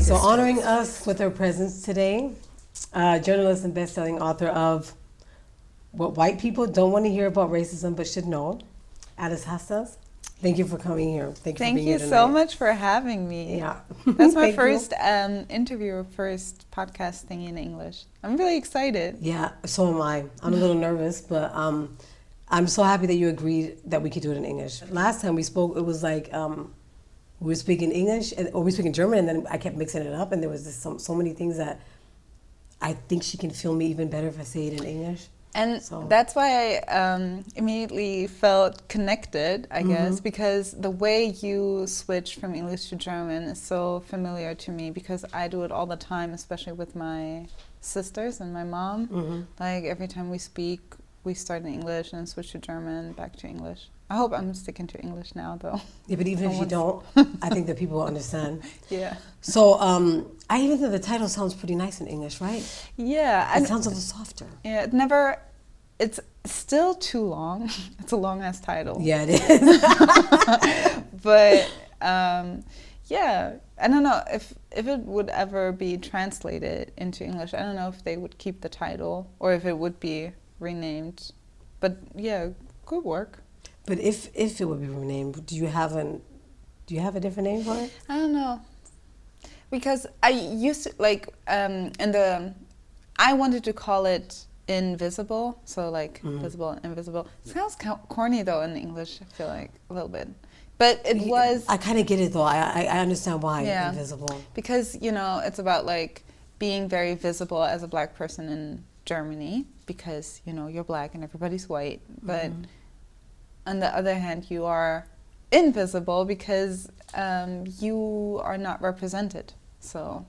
Okay, so honoring us with her presence today, journalist and best-selling author of What White People Don't Want to Hear About Racism But Should Know, Alice Hasters. Thank you for coming here. Thank you for being here tonight. Thank you so much for having me. Yeah. That's my first interview, first podcast thing in English. I'm really excited. Yeah, so am I. I'm a little nervous, but I'm so happy that you agreed that we could do it in English. Last time we spoke, it was like we were speaking English, or we were speaking German, and then I kept mixing it up, and there was just so many things that I think she can feel me even better if I say it in English. And that's why I immediately felt connected, I guess, because the way you switch from English to German is so familiar to me, because I do it all the time, especially with my sisters and my mom. Like every time we speak, we start in English and switch to German, back to English. I hope I'm sticking to English now, though. Yeah, but even if you don't, I think that people will understand. Yeah. So I even think the title sounds pretty nice in English, right? Yeah. It sounds a little softer. Yeah, it's still too long. It's a long-ass title. Yeah, it is. But, yeah, I don't know if it would ever be translated into English. I don't know if they would keep the title or if it would be renamed. But, yeah, good work. But if it would be renamed, do you have a different name for it? I don't know, because I used to I wanted to call it invisible, so like visible and invisible. It sounds corny though in English. I feel like a little bit, but it was. I kind of get it though. I understand why invisible. Because it's about like being very visible as a black person in Germany, because you're black and everybody's white, but. On the other hand, you are invisible because you are not represented. So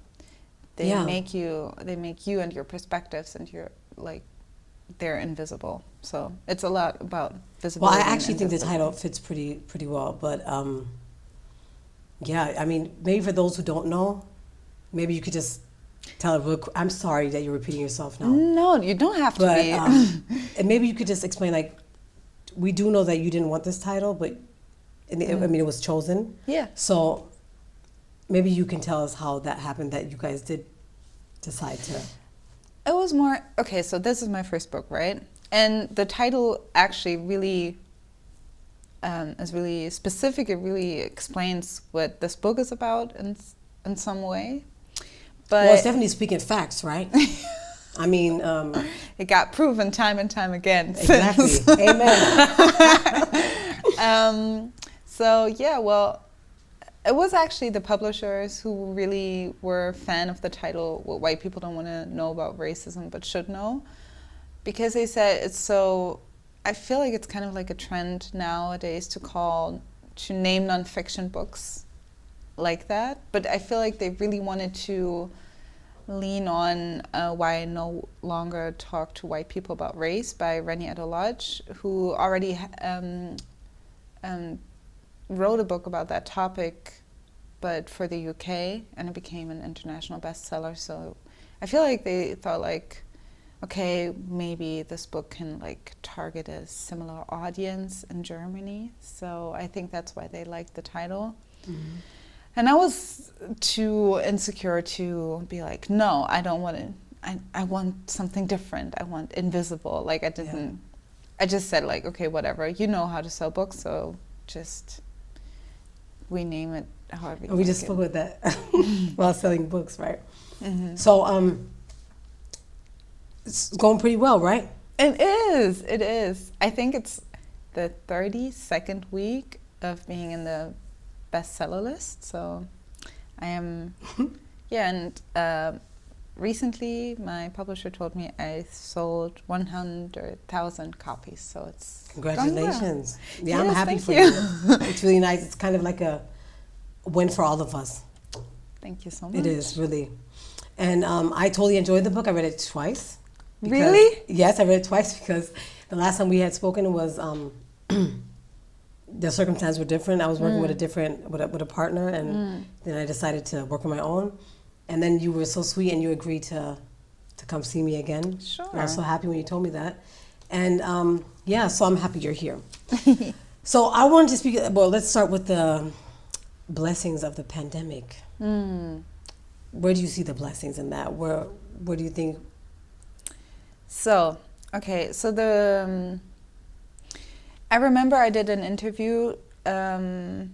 they make you and your perspectives and they're invisible. So it's a lot about visibility. Well, I actually think the title fits pretty well. But yeah, I mean, maybe for those who don't know, maybe you could just tell it. I'm sorry that you're repeating yourself now. No, you don't have to be. And maybe you could just explain we do know that you didn't want this title, but I mean, it was chosen. Yeah. So maybe you can tell us how that happened, that you guys did decide to. It was more, okay, so this is my first book, right? And the title actually really is really specific. It really explains what this book is about in some way. But well, it's definitely speaking facts, right? I mean, it got proven time and time again. Exactly. Amen. So yeah, well, it was actually the publishers who really were a fan of the title, What White People Don't Want to Know About Racism But Should Know, because they said it's so. I feel like it's kind of like a trend nowadays to name nonfiction books like that, but I feel like they really wanted to lean on Why I No Longer Talk to White People About Race by Rennie Lodge, who already wrote a book about that topic, but for the UK, and it became an international bestseller. So I feel like they thought okay, maybe this book can target a similar audience in Germany. So I think that's why they liked the title. Mm-hmm. And I was too insecure to be like, no, I don't want it. I want something different. I want invisible. I just said okay, whatever. You know how to sell books, so just we name it however you we just spoke with that while selling books, right? Mm-hmm. So it's going pretty well, right? It is. I think it's the 32nd week of being in the bestseller list, so I am and recently my publisher told me I sold 100,000 copies, so it's congratulations. Well. Yeah, Yes, I'm happy for you. It's really nice. It's kind of like a win for all of us. Thank you so much. It is, really. And I totally enjoyed the book. I read it twice. Really? Yes, I read it twice because the last time we had spoken was the circumstances were different. I was working with a partner, and then I decided to work on my own. And then you were so sweet, and you agreed to come see me again. Sure. And I was so happy when you told me that. And so I'm happy you're here. So I wanted to speak. Well, let's start with the blessings of the pandemic. where do you see the blessings in that? Where do you think? So, okay, so I remember I did an interview when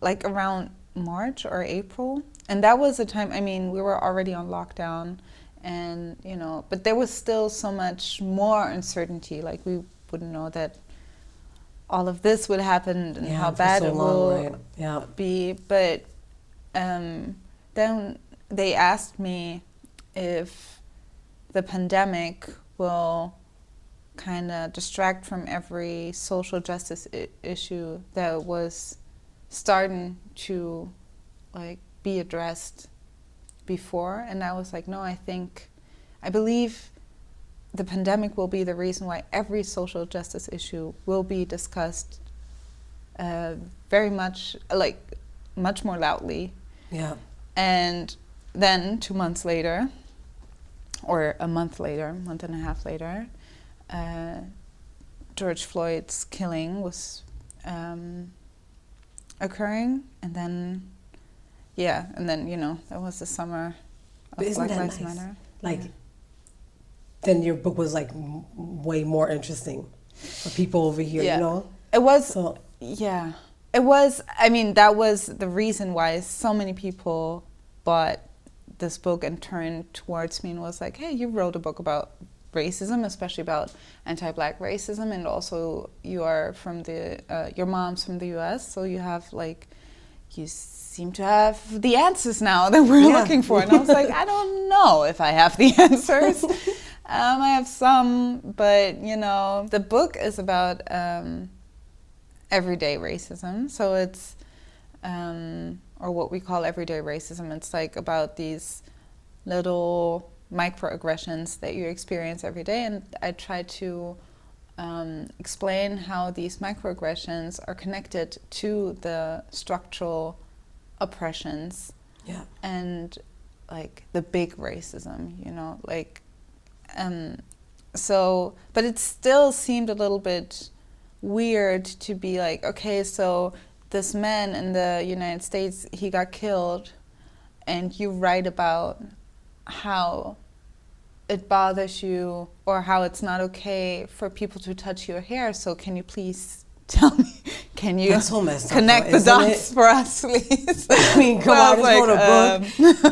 like around March or April, and that was a time, I mean, we were already on lockdown, and, you know, but there was still so much more uncertainty, like we wouldn't know that all of this would happen and how bad it will be, but then they asked me if the pandemic will kind of distract from every social justice issue that was starting to like be addressed before, and I was like, no, I believe the pandemic will be the reason why every social justice issue will be discussed very much, like much more loudly. Yeah. And then 2 months later, or a month and a half later, George Floyd's killing was occurring, and then you know, that was the summer of Black Lives Matter. Like, then your book was like way more interesting for people over here, you know? It was, it was, I mean, that was the reason why so many people bought this book and turned towards me and was like, hey, you wrote a book about racism, especially about anti-Black racism, and also you are from your mom's from the US, so you have like, you seem to have the answers now that we're looking for. And I was like, I don't know if I have the answers. I have some, but you know, the book is about everyday racism. So it's, or what we call everyday racism. It's like about these little microaggressions that you experience every day. And I try to explain how these microaggressions are connected to the structural oppressions and like the big racism, you know, like, so, but it still seemed a little bit weird to be like, okay, so this man in the United States, he got killed, and you write about how it bothers you or how it's not okay for people to touch your hair. So can you please tell me, can you connect the dots for us, please? I mean, come on, I just wrote a book.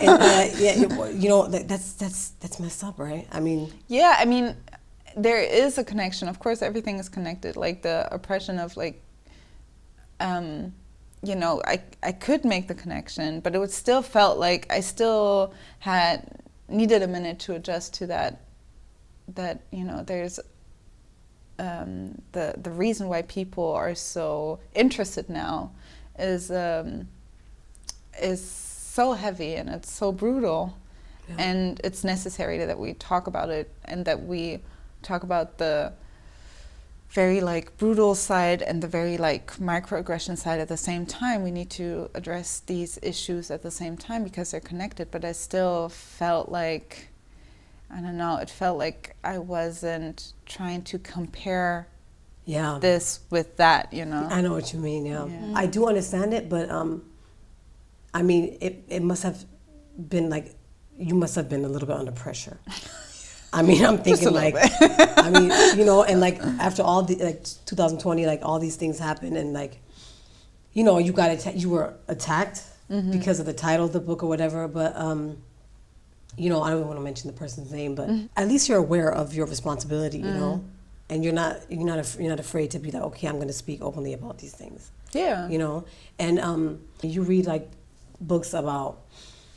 And, you know, that's messed up, right? I mean. Yeah, I mean, there is a connection. Of course, everything is connected. Like the oppression of like, you know, I could make the connection, but it would still felt like I still needed a minute to adjust to that, you know, there's the reason why people are so interested now is so heavy and it's so brutal, and it's necessary that we talk about it and that we talk about the very like brutal side and the very like microaggression side at the same time. We need to address these issues at the same time because they're connected, but I still felt like, I don't know, it felt like I wasn't trying to compare this with that, you know. I know what you mean, I do understand it, but I mean, it must have been like, you must have been a little bit under pressure. I mean, I'm thinking like, I mean, you know, and like after all the, like 2020, like all these things happened, and like, you know, you were attacked because of the title of the book or whatever, but you know, I don't want to mention the person's name, but at least you're aware of your responsibility, you know, and you're not afraid to be like, okay, I'm going to speak openly about these things. Yeah. You know, and you read like books about,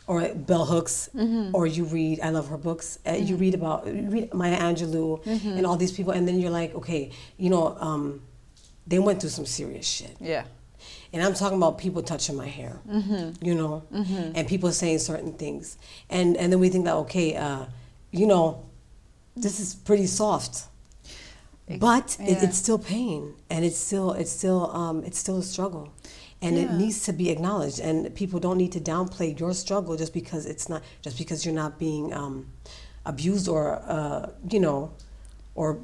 or like Bell Hooks, or you read, I love her books, you read Maya Angelou and all these people, and then you're like, okay, you know, they went through some serious shit. Yeah. And I'm talking about people touching my hair, you know, and people saying certain things. And then we think that, okay, you know, this is pretty soft. But it's still pain, and it's still a struggle. And it needs to be acknowledged, and people don't need to downplay your struggle just because you're not being abused or you know, or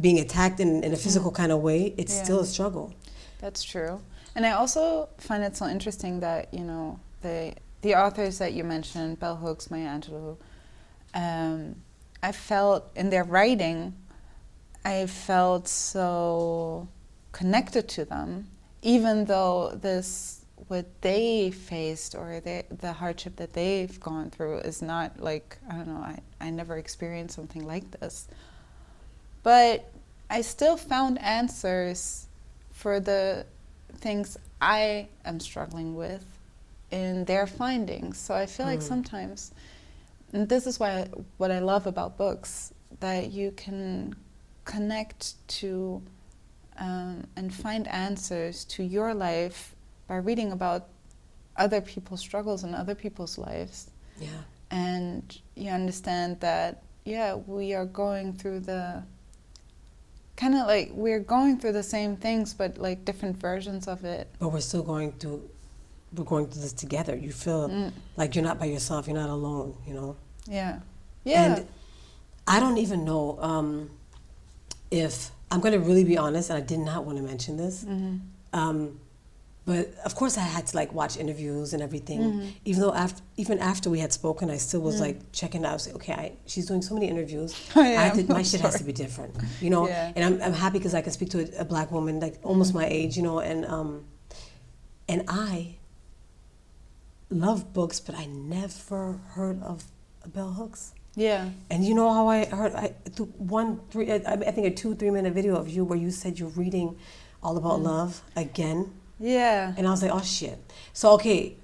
being attacked in a physical kind of way. It's still a struggle. That's true. And I also find it so interesting that, you know, the authors that you mentioned, Bell Hooks, Maya Angelou, I felt in their writing, I felt so connected to them, even though what they faced or the hardship that they've gone through is not like, I don't know, I never experienced something like this. But I still found answers for the things I am struggling with in their findings. So I feel like sometimes, and this is what I love about books, that you can connect to and find answers to your life by reading about other people's struggles and other people's lives. Yeah. And you understand that, we are going through we're going through the same things, but like different versions of it. But we're going through this together. You feel like you're not by yourself, you're not alone, you know? Yeah. And I don't even know if, I'm going to really be honest, and I did not want to mention this, but of course I had to like watch interviews and everything. Even though even after we had spoken, I still was like checking out. Say, okay, she's doing so many interviews. My shit has to be different, you know. Yeah. And I'm happy because I can speak to a black woman like almost my age, you know. And I love books, but I never heard of Bell Hooks. Yeah. And you know how I heard? I think a 2-3 minute video of you where you said you're reading all about love again. Yeah. And I was like, oh shit. So okay,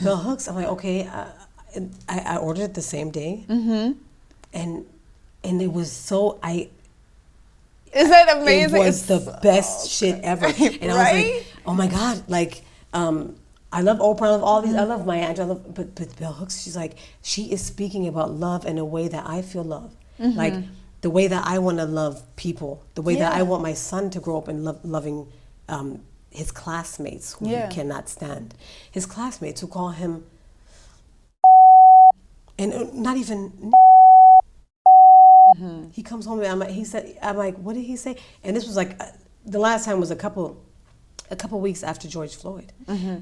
Bell Hooks. I'm like, okay. I ordered it the same day. And it was so Is that amazing? It was the best shit ever. And I was like, oh my god, like I love Oprah, I love all these, I love Maya Angelou, but Bell Hooks, she is speaking about love in a way that I feel love. Like the way that I want to love people, the way that I want my son to grow up and loving his classmates who he cannot stand. His classmates who call him, and not even, he comes home and I'm like, what did he say? And this was like, the last time was a couple weeks after George Floyd.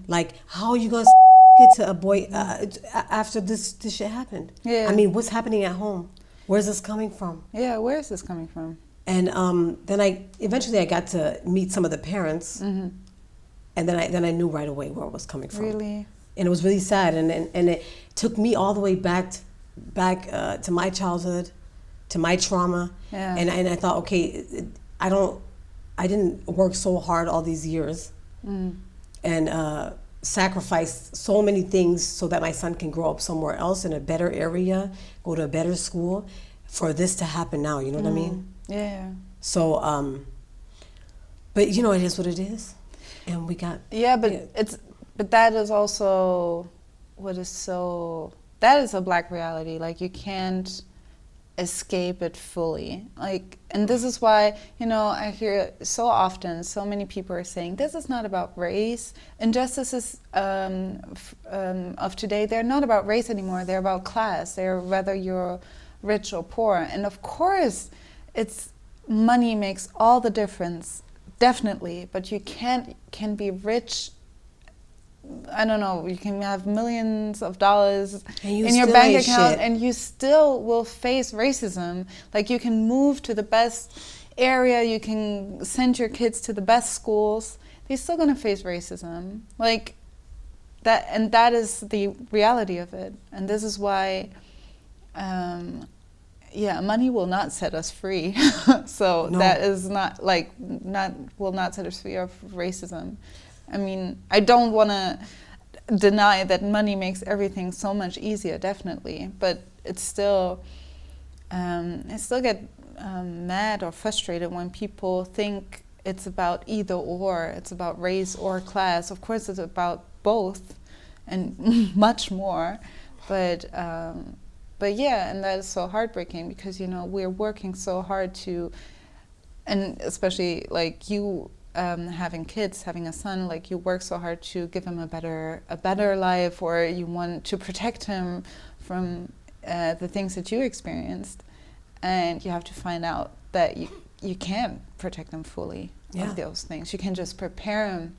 Like, how are you going to it to a boy after this shit happened? Yeah. I mean, what's happening at home? Where's this coming from? Yeah, where is this coming from? And then I eventually got to meet some of the parents, and then I knew right away where it was coming from. Really? And it was really sad, and it took me all the way back to my childhood, to my trauma. Yeah. And I thought, okay, I didn't work so hard all these years, and sacrificed so many things so that my son can grow up somewhere else in a better area, go to a better school, for this to happen now. You know what I mean? Yeah. So, but you know, it is what it is, and we got. Yeah, but that is also that is a black reality. Like, you can't escape it fully. Like, and this is why, you know, I hear so often, so many people are saying, this is not about race. Injustices of today, they're not about race anymore. They're about class. They're whether you're rich or poor. And of course, money makes all the difference, definitely. But you can be rich. I don't know, you can have millions of dollars in your bank account and you still will face racism. Like, you can move to the best area, you can send your kids to the best schools, they're still going to face racism. Like, that, and that is the reality of it. And this is why, money will not set us free. So no. That is will not set us free of racism. I mean, I don't want to deny that money makes everything so much easier, definitely. But it's still, I still get mad or frustrated when people think it's about either or. It's about race or class. Of course, it's about both and much more. But yeah, and that is so heartbreaking because, you know, we're working so hard to, and especially like you. Having kids, having a son, like, you work so hard to give him a better life, or you want to protect him from the things that you experienced, and you have to find out that you can't protect them fully of those things. You can just prepare him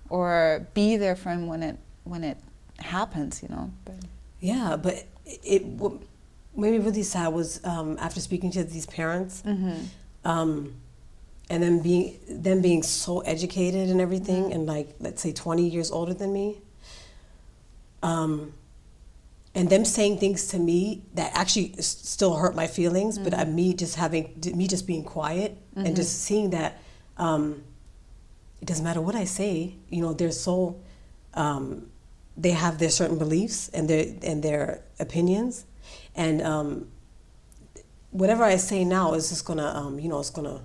or be there for him when it happens, you know. But Yeah, but what made me really sad was after speaking to these parents, and then being so educated and everything, and like let's say 20 years older than me, and them saying things to me that actually still hurt my feelings, but me just being quiet and just seeing that it doesn't matter what I say, you know, they're so they have their certain beliefs and their opinions, and whatever I say now is just gonna it's gonna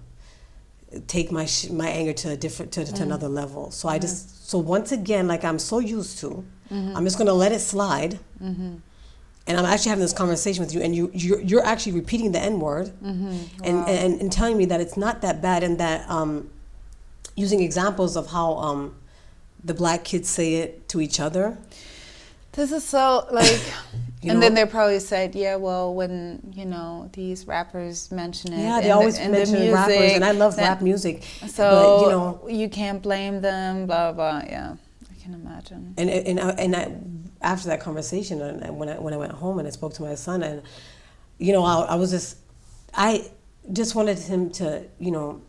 take my anger to a different to another level. So I just once again, like I'm so used to, I'm just gonna let it slide, and I'm actually having this conversation with you, and you're actually repeating the N word, and telling me that it's not that bad, and that using examples of how the black kids say it to each other. This is so like, You and know? then they probably said, yeah, well, when, you know, these rappers mention it. Yeah, they always mention rappers, and I love rap music. So, but, you know, you can't blame them, blah, blah, yeah. I can imagine. And I, after that conversation, and when I went home and I spoke to my son, and, you know, I just wanted him to, you know,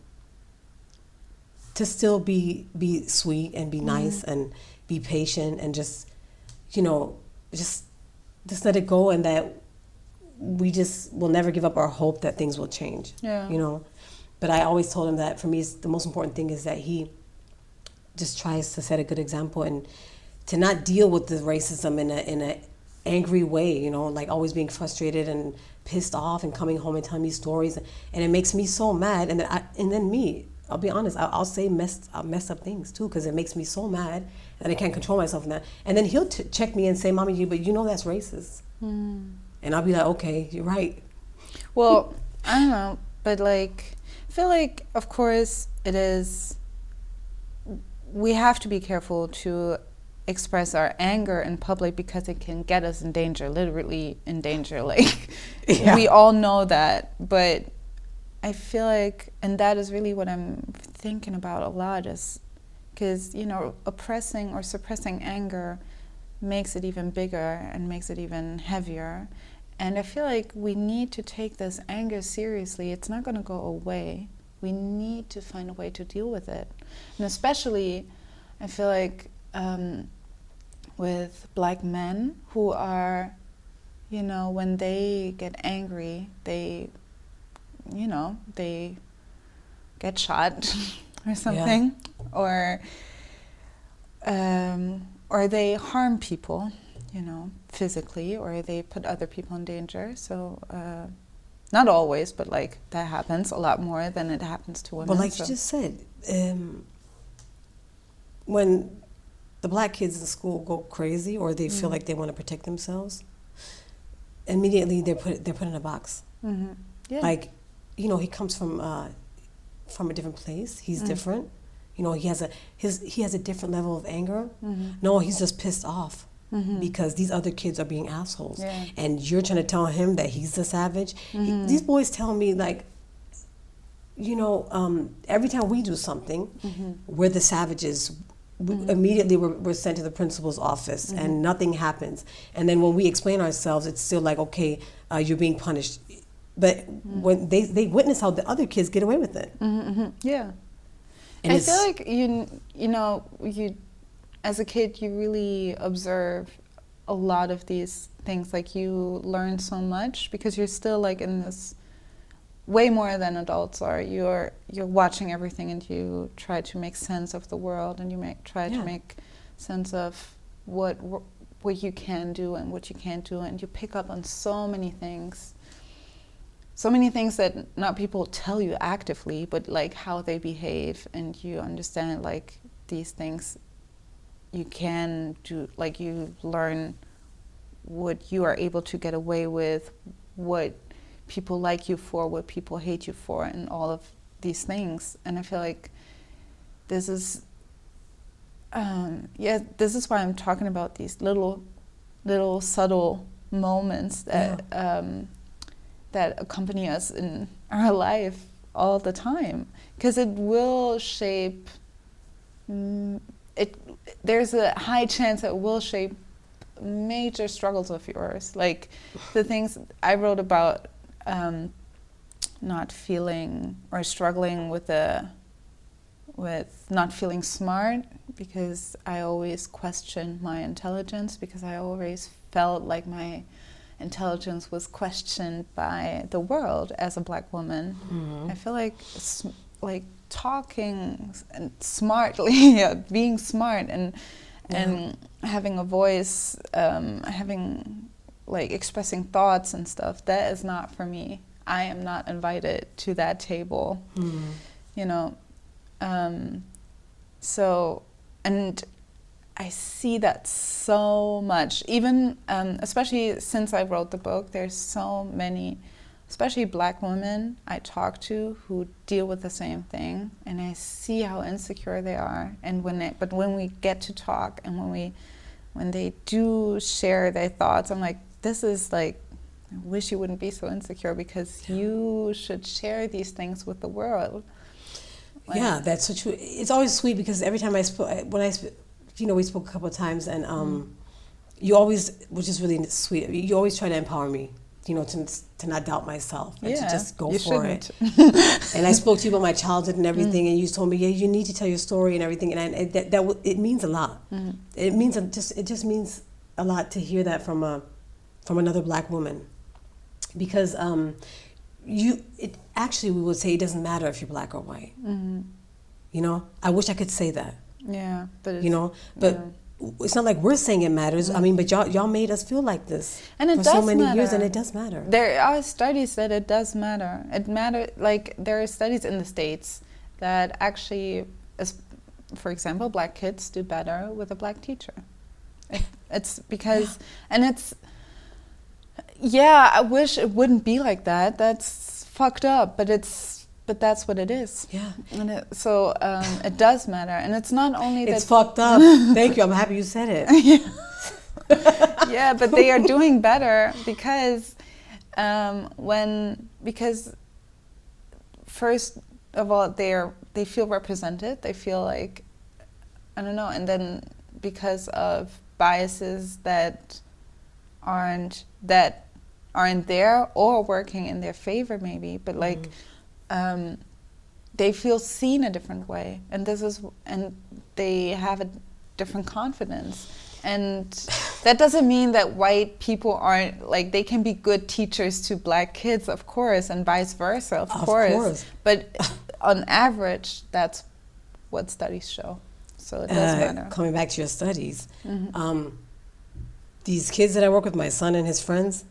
to still be sweet and be nice and be patient and just, you know, just let it go, and that we just will never give up our hope that things will change. Yeah. You know, but I always told him that for me, the most important thing is that he just tries to set a good example and to not deal with the racism in a angry way. You know, like always being frustrated and pissed off and coming home and telling me stories, and it makes me so mad. And then I'll be honest, I'll say messed up things too, because it makes me so mad that I can't control myself in that. And then he'll check me and say, "Mommy, but you know that's racist." And I'll be like, "Okay, you're right." Well, I don't know, but like, I feel like, of course, it is, we have to be careful to express our anger in public because it can get us in danger, literally in danger. Like, we all know that, but I feel like, and that is really what I'm thinking about a lot, is because, you know, oppressing or suppressing anger makes it even bigger and makes it even heavier. And I feel like we need to take this anger seriously. It's not going to go away. We need to find a way to deal with it. And especially, I feel like with black men who are, you know, when they get angry, they, you know, they get shot or something, or they harm people, you know, physically, or they put other people in danger. So not always, but like that happens a lot more than it happens to women. But like you just said, when the black kids in school go crazy or they feel like they want to protect themselves, immediately they're put in a box. Yeah. Like, you know, he comes from a different place. He's different. You know, he has a different level of anger. No, he's just pissed off because these other kids are being assholes, and you're trying to tell him that he's the savage. These boys tell me, like, you know, every time we do something, we're the savages. Immediately we're sent to the principal's office, and nothing happens. And then when we explain ourselves, it's still like, okay, you're being punished. But when they witness how the other kids get away with it. Yeah. And I feel like you know, as a kid, you really observe a lot of these things. Like, you learn so much because you're still like in this, way more than adults are. You're watching everything, and you try to make sense of the world, and you try to make sense of what you can do and what you can't do, and you pick up on so many things. So many things that not people tell you actively, but like how they behave, and you understand like these things you can do, like you learn what you are able to get away with, what people like you for, what people hate you for, and all of these things. And I feel like this is, this is why I'm talking about these little subtle moments that that accompany us in our life all the time, because it will shape. There's a high chance it will shape major struggles of yours, like the things I wrote about, not feeling or struggling with not feeling smart, because I always questioned my intelligence, because I always felt like my intelligence was questioned by the world as a Black woman. Mm-hmm. I feel like talking smartly, being smart and having a voice, having like expressing thoughts and stuff, that is not for me. I am not invited to that table, you know. So, and I see that so much, even especially since I wrote the book. There's so many, especially Black women I talk to, who deal with the same thing, and I see how insecure they are. And when we get to talk, and when they do share their thoughts, I'm like, this is like, I wish you wouldn't be so insecure, because you should share these things with the world. Like, yeah, that's so true. It's always sweet, because every time we spoke a couple of times, and you always, which is really sweet, you always try to empower me, you know, to not doubt myself, and to just go for it. And I spoke to you about my childhood and everything, and you told me, yeah, you need to tell your story and everything, and it means a lot. It just means a lot to hear that from another Black woman, because actually we would say it doesn't matter if you're Black or white. You know, I wish I could say that. Yeah, but it's not like we're saying it matters. I mean, but y'all made us feel like this for so many years, and it does matter. There are studies that it does matter. Like there are studies in the States that actually, for example, Black kids do better with a Black teacher. It's because, and it's, I wish it wouldn't be like that. That's fucked up, but that's what it is. Yeah. And it does matter. And it's not only that... It's fucked up. Thank you. I'm happy you said it. Yeah, but they are doing better because first of all, they feel represented. They feel like, I don't know, and then because of biases that aren't there or working in their favor maybe, but like they feel seen a different way, and they have a different confidence. And that doesn't mean that white people aren't, like, they can be good teachers to Black kids, of course, and vice versa, of course. But on average, that's what studies show. So it does matter. Coming back to your studies, these kids that I work with, my son and his friends,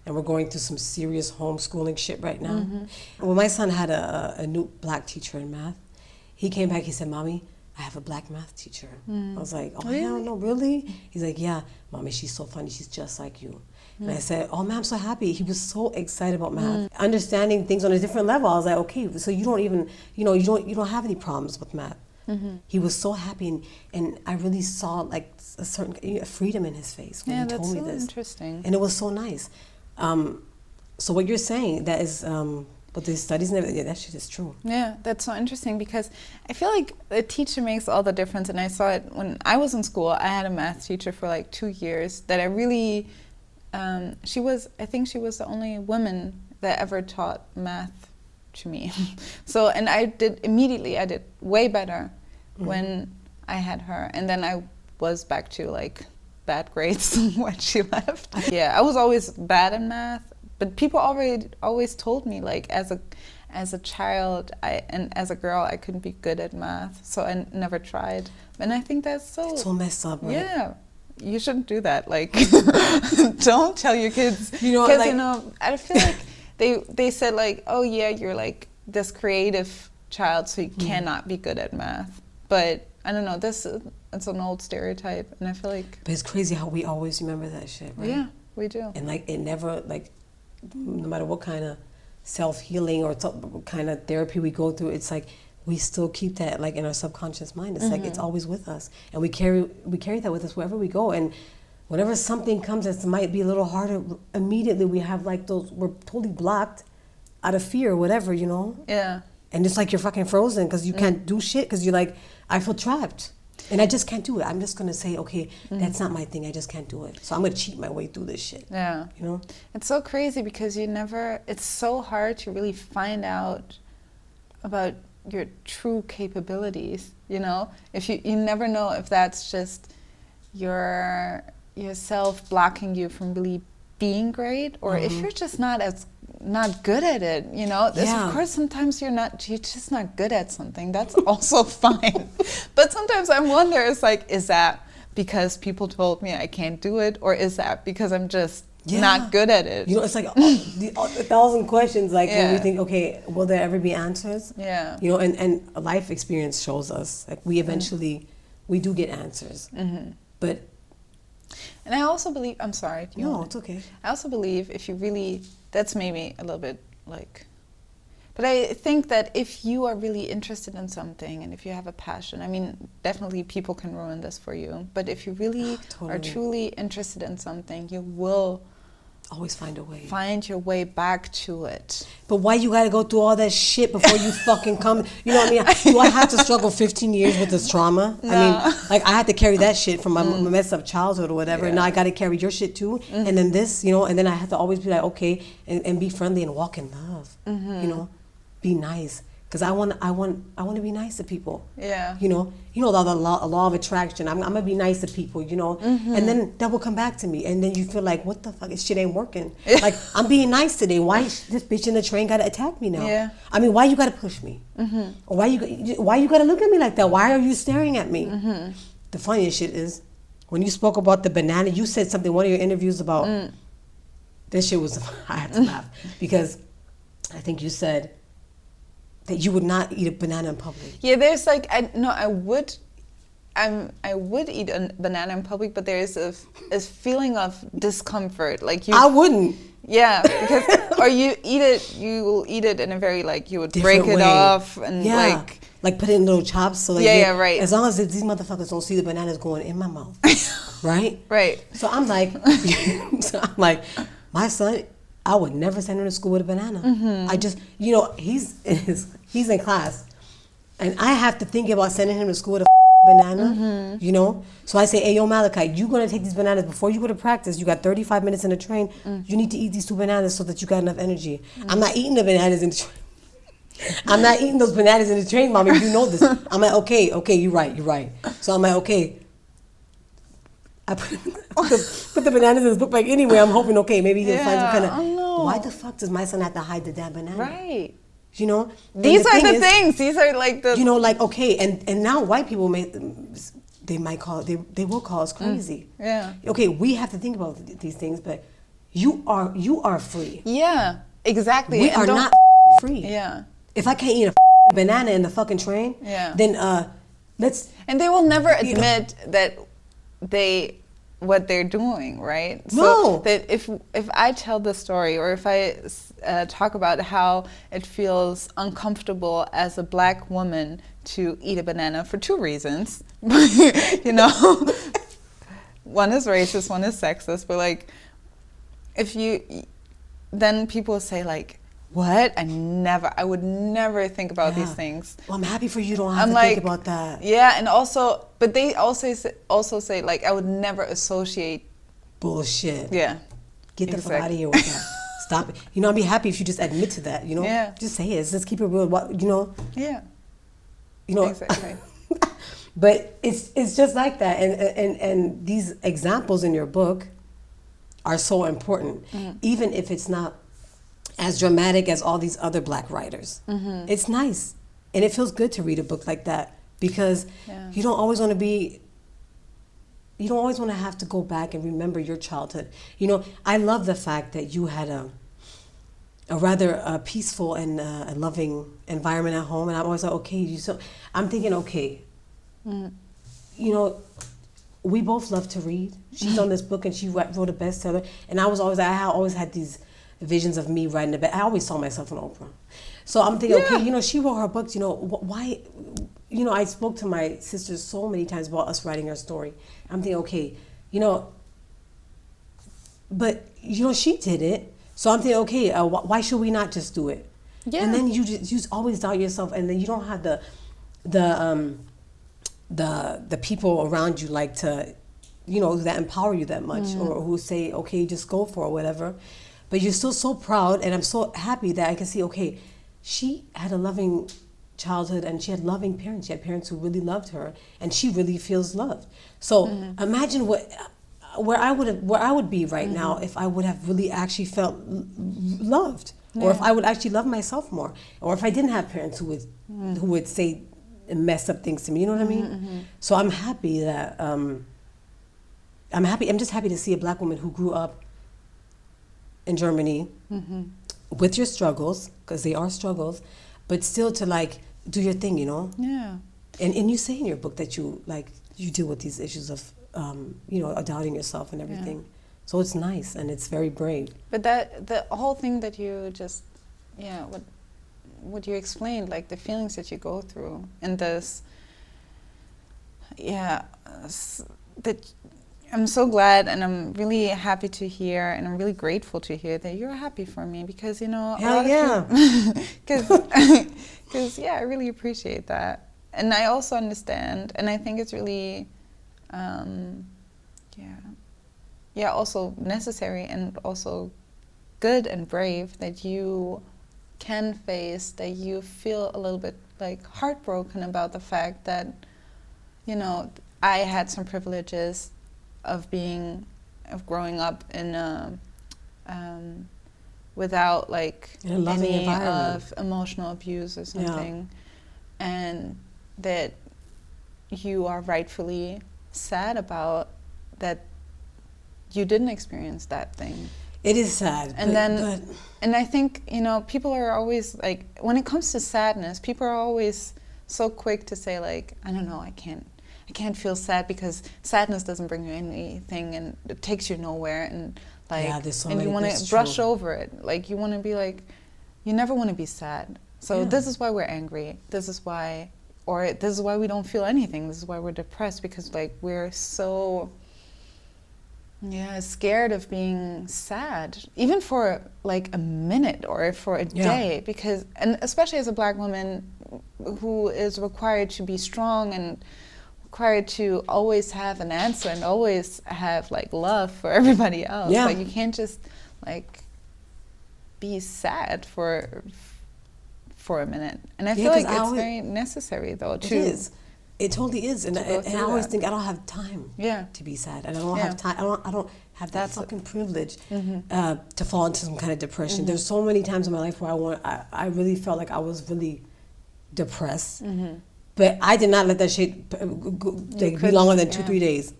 and we're going through some serious homeschooling shit right now. When my son had a new Black teacher in math, he came back, he said, "Mommy, I have a Black math teacher." I was like, "Oh, really? Hell no, really?" He's like, "Yeah, Mommy, she's so funny, she's just like you." And I said, "Oh, man, I'm so happy." He was so excited about math, understanding things on a different level. I was like, "Okay, so you don't even, you don't have any problems with math." He was so happy, and I really saw like a certain freedom in his face when he told me this. Yeah, that's so interesting. And it was so nice. So what you're saying, that is, but the studies and everything, that shit is true. Yeah, that's so interesting, because I feel like a teacher makes all the difference. And I saw it when I was in school. I had a math teacher for like 2 years that I really, I think she was the only woman that ever taught math to me. So, and I did way better when I had her. And then I was back to like bad grades when she left. Yeah, I was always bad in math, but people always told me, like, as a child and as a girl, I couldn't be good at math, so I never tried. And I think that's so messed up, right? Yeah, you shouldn't do that. Like, don't tell your kids. I feel like they said like, "Oh yeah, you're like this creative child, so you cannot be good at math." But I don't know, it's an old stereotype, and I feel like... But it's crazy how we always remember that shit, right? Yeah, we do. And like, it never, like, no matter what kind of self-healing or what kind of therapy we go through, it's like, we still keep that, like, in our subconscious mind. It's like, it's always with us. And we carry that with us wherever we go. And whenever something comes that might be a little harder, immediately we have, like, we're totally blocked out of fear or whatever, you know? Yeah. And it's like you're fucking frozen because you can't do shit because you're like, I feel trapped. And I just can't do it. I'm just going to say, okay, that's not my thing. I just can't do it. So I'm going to cheat my way through this shit. Yeah. You know? It's so crazy because it's so hard to really find out about your true capabilities, you know? If you never know if that's just yourself blocking you from really being great, or if you're just not good at it, you know. Of course sometimes you're just not good at something. That's also fine. But sometimes I wonder, it's like, is that because people told me I can't do it, or is that because I'm just not good at it? You know, it's like a thousand questions, like when we think, okay, will there ever be answers? Yeah. You know, and life experience shows us, like, we eventually we do get answers. But and I also believe, I'm sorry. No, it's okay. I also believe if you really, that's maybe a little bit like, but I think that if you are really interested in something and if you have a passion, I mean, definitely people can ruin this for you. But if you really are truly interested in something, you will always find a way. Find your way back to it. But why you gotta go through all that shit before you fucking come? You know what I mean? Do I have to struggle 15 years with this trauma? No. I mean, like, I had to carry that shit from my messed up childhood or whatever. And now I gotta carry your shit too. And then this, you know, and then I have to always be like, okay, and be friendly and walk in love. You know, be nice. Because I want to be nice to people. Yeah. You know the law of attraction. I'm gonna be nice to people. You know, and then that will come back to me, and then you feel like, what the fuck? This shit ain't working. Like, I'm being nice today. Why this bitch in the train gotta attack me now? Yeah. I mean, why you gotta push me? Or why you gotta look at me like that? Why are you staring at me? The funniest shit is when you spoke about the banana. You said something in one of your interviews about this shit was. I had to laugh because I think you said that you would not eat a banana in public. Yeah, there's like, I would eat a banana in public, but there is a feeling of discomfort. Like I wouldn't. Yeah, because or you will eat it in a very, like, you would different break it way. Off and like put it in little chops. So right. As long as these motherfuckers don't see the bananas going in my mouth, right? Right. So I'm like, my son, I would never send him to school with a banana. I just, you know, he's in class, and I have to think about sending him to school with a banana, you know? So I say, hey, yo, Malachi, you're going to take these bananas before you go to practice. You got 35 minutes in the train. You need to eat these 2 bananas so that you got enough energy. I'm not eating the bananas in the train. I'm not eating those bananas in the train, Mommy. You know this. I'm like, okay, you're right. So I'm like, okay. I put the bananas in his book bag anyway. I'm hoping, okay, maybe he can find some kind of... Why the fuck does my son have to hide the damn banana? Right. You know? These are the things. These are like the... You know, like, okay, and now white people they will call us crazy. Yeah. Okay, we have to think about these things, but you are free. Yeah, exactly. We are not free. Yeah. If I can't eat a banana in the fucking train, then let's... And they will never admit that what they're doing, right? No. So that if I tell the story, or if I talk about how it feels uncomfortable as a black woman to eat a banana for 2 reasons, you know, one is racist, one is sexist, but like, then people say like, what? I would never think about these things. Well, I'm happy for you. Don't have to think about that. Yeah, and also, but they also say like, I would never associate bullshit. Yeah, get the fuck out of here with that. Stop it. You know, I'd be happy if you just admit to that. You know, just say it. Let's keep it real. You know. Yeah. You know. Exactly. But it's just like that, and these examples in your book are so important, even if it's not as dramatic as all these other black writers. It's nice, and it feels good to read a book like that, because you don't always want to have to go back and remember your childhood. You know, I love the fact that you had a rather peaceful and a loving environment at home, and I'm always like, okay, I'm thinking, okay, you know, we both love to read. She's on this book, and she wrote a bestseller, and I always had these visions of me writing a book. I always saw myself on Oprah. So I'm thinking, okay, you know, she wrote her books, you know, why, you know, I spoke to my sisters so many times about us writing our story. I'm thinking, okay, you know, but, you know, she did it. So I'm thinking, okay, why should we not just do it? Yeah. And then you just always doubt yourself, and then you don't have the the people around you like to, that empower you that much, or who say, okay, just go for it, whatever. But you're still so proud, and I'm so happy that I can see, okay, she had a loving childhood, and she had loving parents. She had parents who really loved her, and she really feels loved. So imagine where I would be right now if I would have really actually felt loved, or if I would actually love myself more, or if I didn't have parents who would say and mess up things to me. You know what I mean? So I'm happy that I'm just happy to see a black woman who grew up in Germany with your struggles, because they are struggles, but still to like do your thing, Yeah. And you say in your book that you deal with these issues of doubting yourself and everything. So it's nice, and it's very brave. But the whole thing that you just, what you explained, like the feelings that you go through, and this, that I'm so glad, and I'm really happy to hear, and I'm really grateful to hear that you're happy for me, because, Hell yeah. Because, I really appreciate that. And I also understand, and I think it's really, also necessary and also good and brave that you can face, that you feel a little bit like heartbroken about the fact that, I had some privileges of growing up in a, without like any of emotional abuse or something, and that you are rightfully sad about that you didn't experience that thing. It is sad. And I think, people are always like, when it comes to sadness, people are always so quick to say like, I don't know, I can't feel sad because sadness doesn't bring you anything, and it takes you nowhere, and like, and you want to brush over it. Like, you want to be like, you never want to be sad. So this is why we're angry. This is why we don't feel anything. This is why we're depressed, because like we're so scared of being sad, even for like a minute or for a day, because, and especially as a black woman who is required to be strong and required to always have an answer and always have like love for everybody else. Like, you can't just like be sad for a minute. And I feel like it's very necessary though. It is. It totally is, and I always think I don't have time to be sad, and I don't have time. I don't have that fucking privilege to fall into some kind of depression. There's so many times in my life where I really felt like I was really depressed, but I did not let that shit be longer than 2-3 days.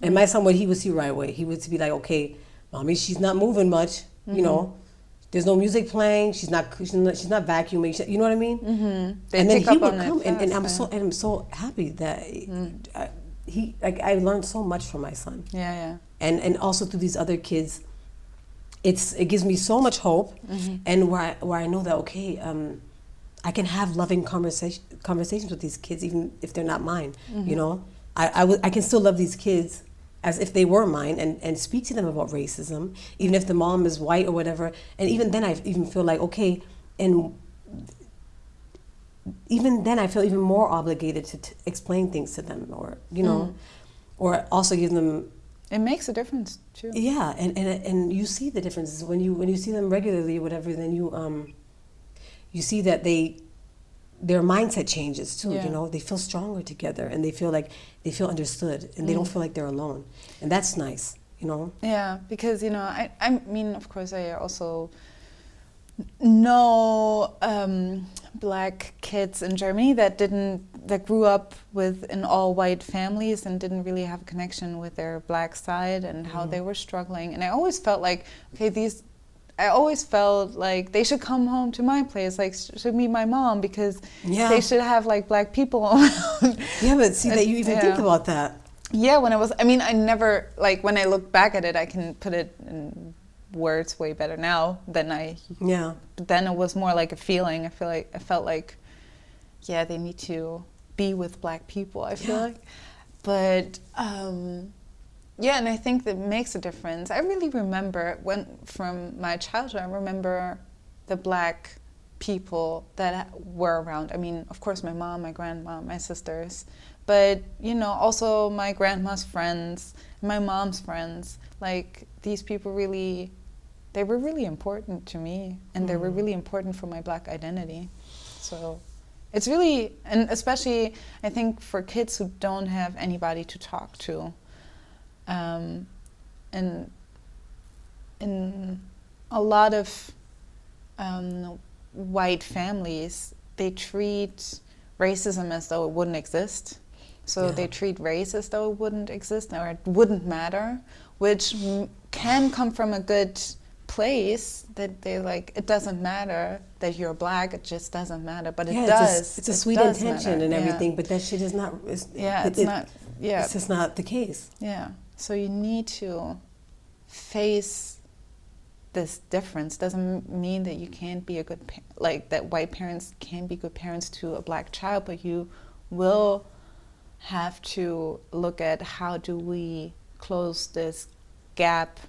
And my son, what he would see right away, he would be like, okay, mommy, she's not moving much, There's no music playing. She's not vacuuming. You know what I mean? And then he would come, and I'm so happy that I learned so much from my son. And also through these other kids, it gives me so much hope, and where I know that I can have loving conversations with these kids, even if they're not mine. I can still love these kids as if they were mine, and speak to them about racism, even if the mom is white or whatever. And even then I even feel like, okay, and even then I feel even more obligated to explain things to them, or, or also give them... It makes a difference too. Yeah, and you see the differences when you see them regularly or whatever, then you see that their mindset changes too. They feel stronger together, and they feel understood, and they don't feel like they're alone, and that's nice. Yeah, because I mean, of course, I also know black kids in Germany that grew up in all white families and didn't really have a connection with their black side, and how they were struggling. And I always felt like, they should come home to my place, like should meet my mom, because they should have like black people around. Yeah, but see that you even think about that. Yeah, I never, like, when I look back at it, I can put it in words way better now than but then it was more like a feeling. I felt like they need to be with black people, I feel like. But and I think that makes a difference. I really remember from my childhood, I remember the black people that were around. I mean, of course, my mom, my grandma, my sisters, But, you know, also my grandma's friends, my mom's friends, like these people really, they were really important to me, and they were really important for my Black identity. So it's really, and especially I think for kids who don't have anybody to talk to, and in a lot of white families, they treat racism as though it wouldn't exist. So they treat race as though it wouldn't exist or it wouldn't matter, which can come from a good place, that they like, it doesn't matter that you're Black, it just doesn't matter, but it does. It's a sweet intention and everything, but that shit is not, it's just not the case. Yeah, so you need to face this difference. Doesn't mean that you can't be a good like that white parents can be good parents to a Black child, but you will have to look at how do we close this gap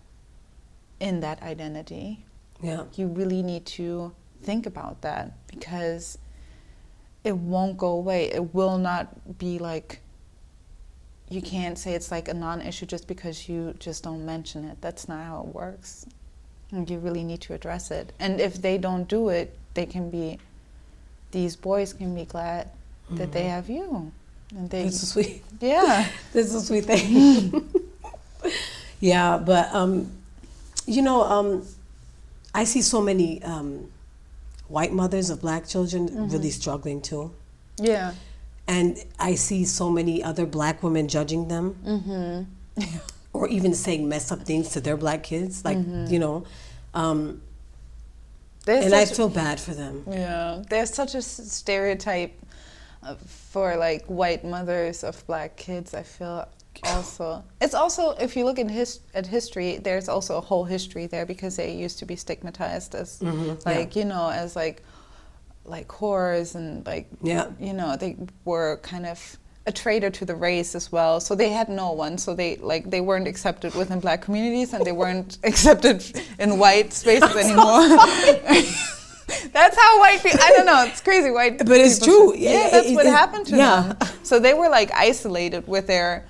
in that identity. Yeah, you really need to think about that, because it won't go away. It will not be like, you can't say it's like a non-issue just because you just don't mention it. That's not how it works. And you really need to address it. And if they don't do it, they can be, these boys can be glad that they have you. And they, it's so sweet. Yeah. This is a sweet thing. Yeah, but you know, I see so many white mothers of Black children really struggling too. Yeah. And I see so many other Black women judging them, or even saying messed up things to their Black kids, like, you know. And I feel bad for them. Yeah, there's such a stereotype for like white mothers of Black kids. I feel also, it's also, if you look at history, there's also a whole history there, because they used to be stigmatized as like, you know, as like whores, and like, you know, they were kind of a traitor to the race as well. So they had no one. So they weren't accepted within Black communities, and they weren't accepted in white spaces anymore. That's how white people, I don't know, it's crazy. White But it's true. Yeah, that's what happened to them. So they were like isolated with their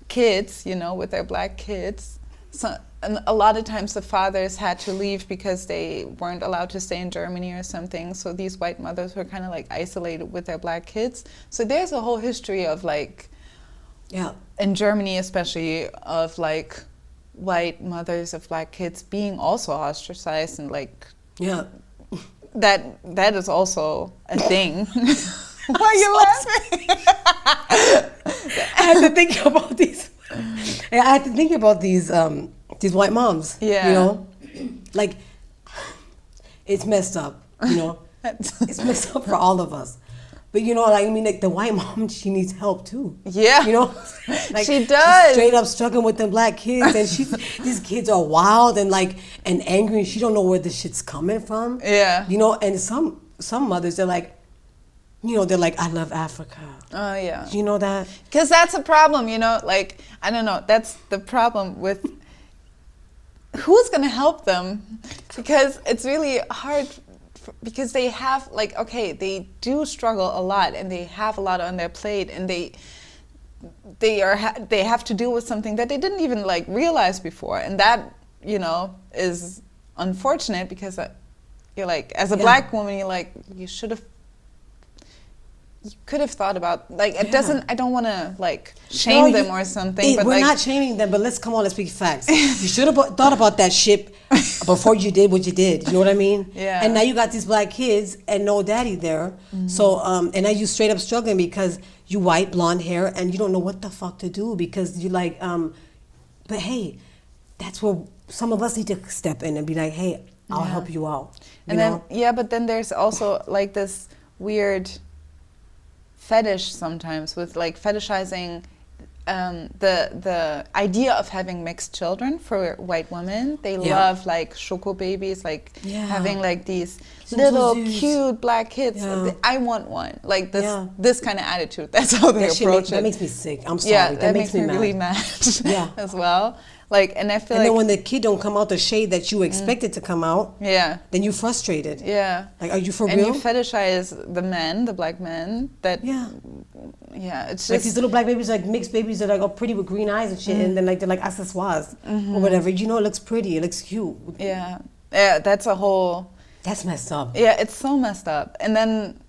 kids, you know, with their Black kids. So, and a lot of times the fathers had to leave because they weren't allowed to stay in Germany or something. So these white mothers were kind of like isolated with their Black kids. So there's a whole history of like, in Germany especially, of like white mothers of Black kids being also ostracized, and like, that is also a thing. Why are you laughing? I had to think about these. I had to think about these white moms. Yeah. You know, like, it's messed up. You know, it's messed up for all of us. But you know, like, I mean, like, the white mom, she needs help too. Yeah. You know, like, she does. She's straight up struggling with them Black kids, and these kids are wild and like and angry, and she don't know where this shit's coming from. Yeah. You know, and some mothers, they're like, you know, they're like, I love Africa. Oh, yeah. You know that? Because that's a problem, you know, like, I don't know, that's the problem with who's going to help them, because it's really hard, because they have, like, okay, they do struggle a lot, and they have a lot on their plate, and they have to deal with something that they didn't even, like, realize before, and that, you know, is unfortunate, because you're like, as a Black woman, you're like, you could have thought about, like, it doesn't, I don't want to, like, shame them or something. But we're like, not shaming them, but let's speak facts. You should have thought about that shit before you did what you did. You know what I mean? Yeah. And now you got these Black kids and no daddy there. So, and now you straight up struggling because you white, blonde hair, and you don't know what the fuck to do, because you like, but hey, that's where some of us need to step in and be like, hey, I'll help you out. And then, but then there's also like this weird fetish sometimes with like fetishizing the idea of having mixed children for white women. They love like choco babies, like having like these little cute Black kids. I want one. Like this kind of attitude. That's how they approach it. That makes me sick. I'm sorry. Yeah, that makes me really mad. As well. Like, and I feel then when the kid don't come out the shade that you expected to come out, then you're frustrated. Yeah. Like, are you for real? And you fetishize the men, the Black men, that, Yeah, it's Like just these little black babies, like mixed babies, that are like all pretty with green eyes and shit, and then like they're like accessoires or whatever. You know, it looks pretty, it looks cute. yeah, that's a whole. That's messed up. Yeah, it's so messed up, and then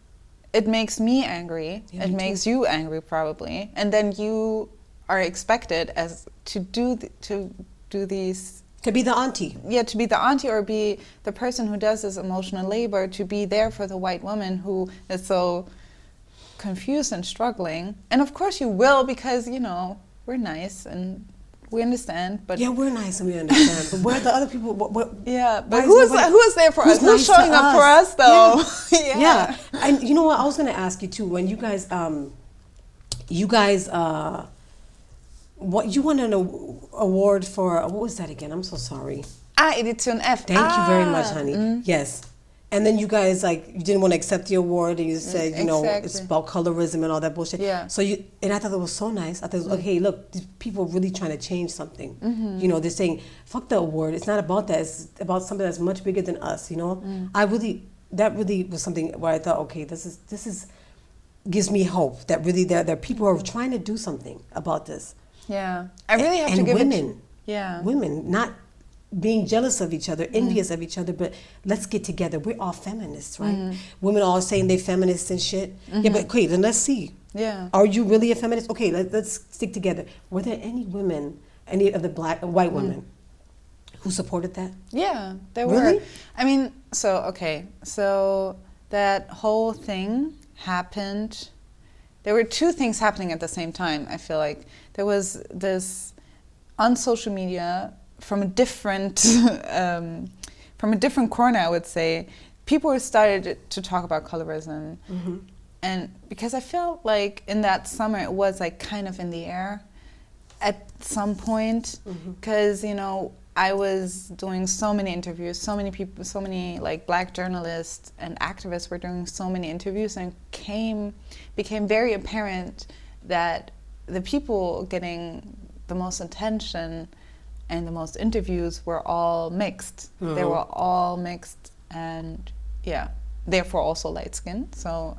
it makes me angry. Yeah, it me makes you angry probably, and then you are expected as to do these. To be the auntie. Yeah, to be the auntie or be the person who does this emotional labor, to be there for the white woman who is so confused and struggling. And of course you will, because, you know, we're nice and we understand. But Yeah, we're nice and we understand. But where are the other people? yeah, why but is who is nobody- there for who's us? Who's nice to showing up for us, though? Yeah. Yeah. And you know what? I was going to ask you, too, when you guys, what you won an award for, what was that again? I'm so sorry. Edition F. Thank you very much, honey. Yes. And then you guys, like, you didn't want to accept the award, and you said, you know, it's about colorism and all that bullshit. Yeah. So and I thought it was so nice. I thought, it was, okay, look, these people are really trying to change something. You know, they're saying, fuck the award. It's not about that. It's about something that's much bigger than us, you know? That really was something where I thought, okay, this is gives me hope that really there are people who are trying to do something about this. Yeah. I really have to give women. Yeah. Women, not being jealous of each other, envious of each other, but let's get together. We're all feminists, right? Women are all saying they're feminists and shit. Yeah, but okay, then let's see. Yeah. Are you really a feminist? Okay, let's stick together. Were there any women, any of the white women, who supported that? Yeah, there Really? were. I mean, so that whole thing happened. There were two things happening at the same time, I feel like. There was this, on social media, from a different corner, I would say, people started to talk about colorism. And because I felt like in that summer it was like kind of in the air at some point, because, you know, I was doing so many interviews, so many people, so many like black journalists and activists were doing so many interviews, and became very apparent that the people getting the most attention and the most interviews were all mixed. They were all mixed, and yeah, therefore also light skinned. So,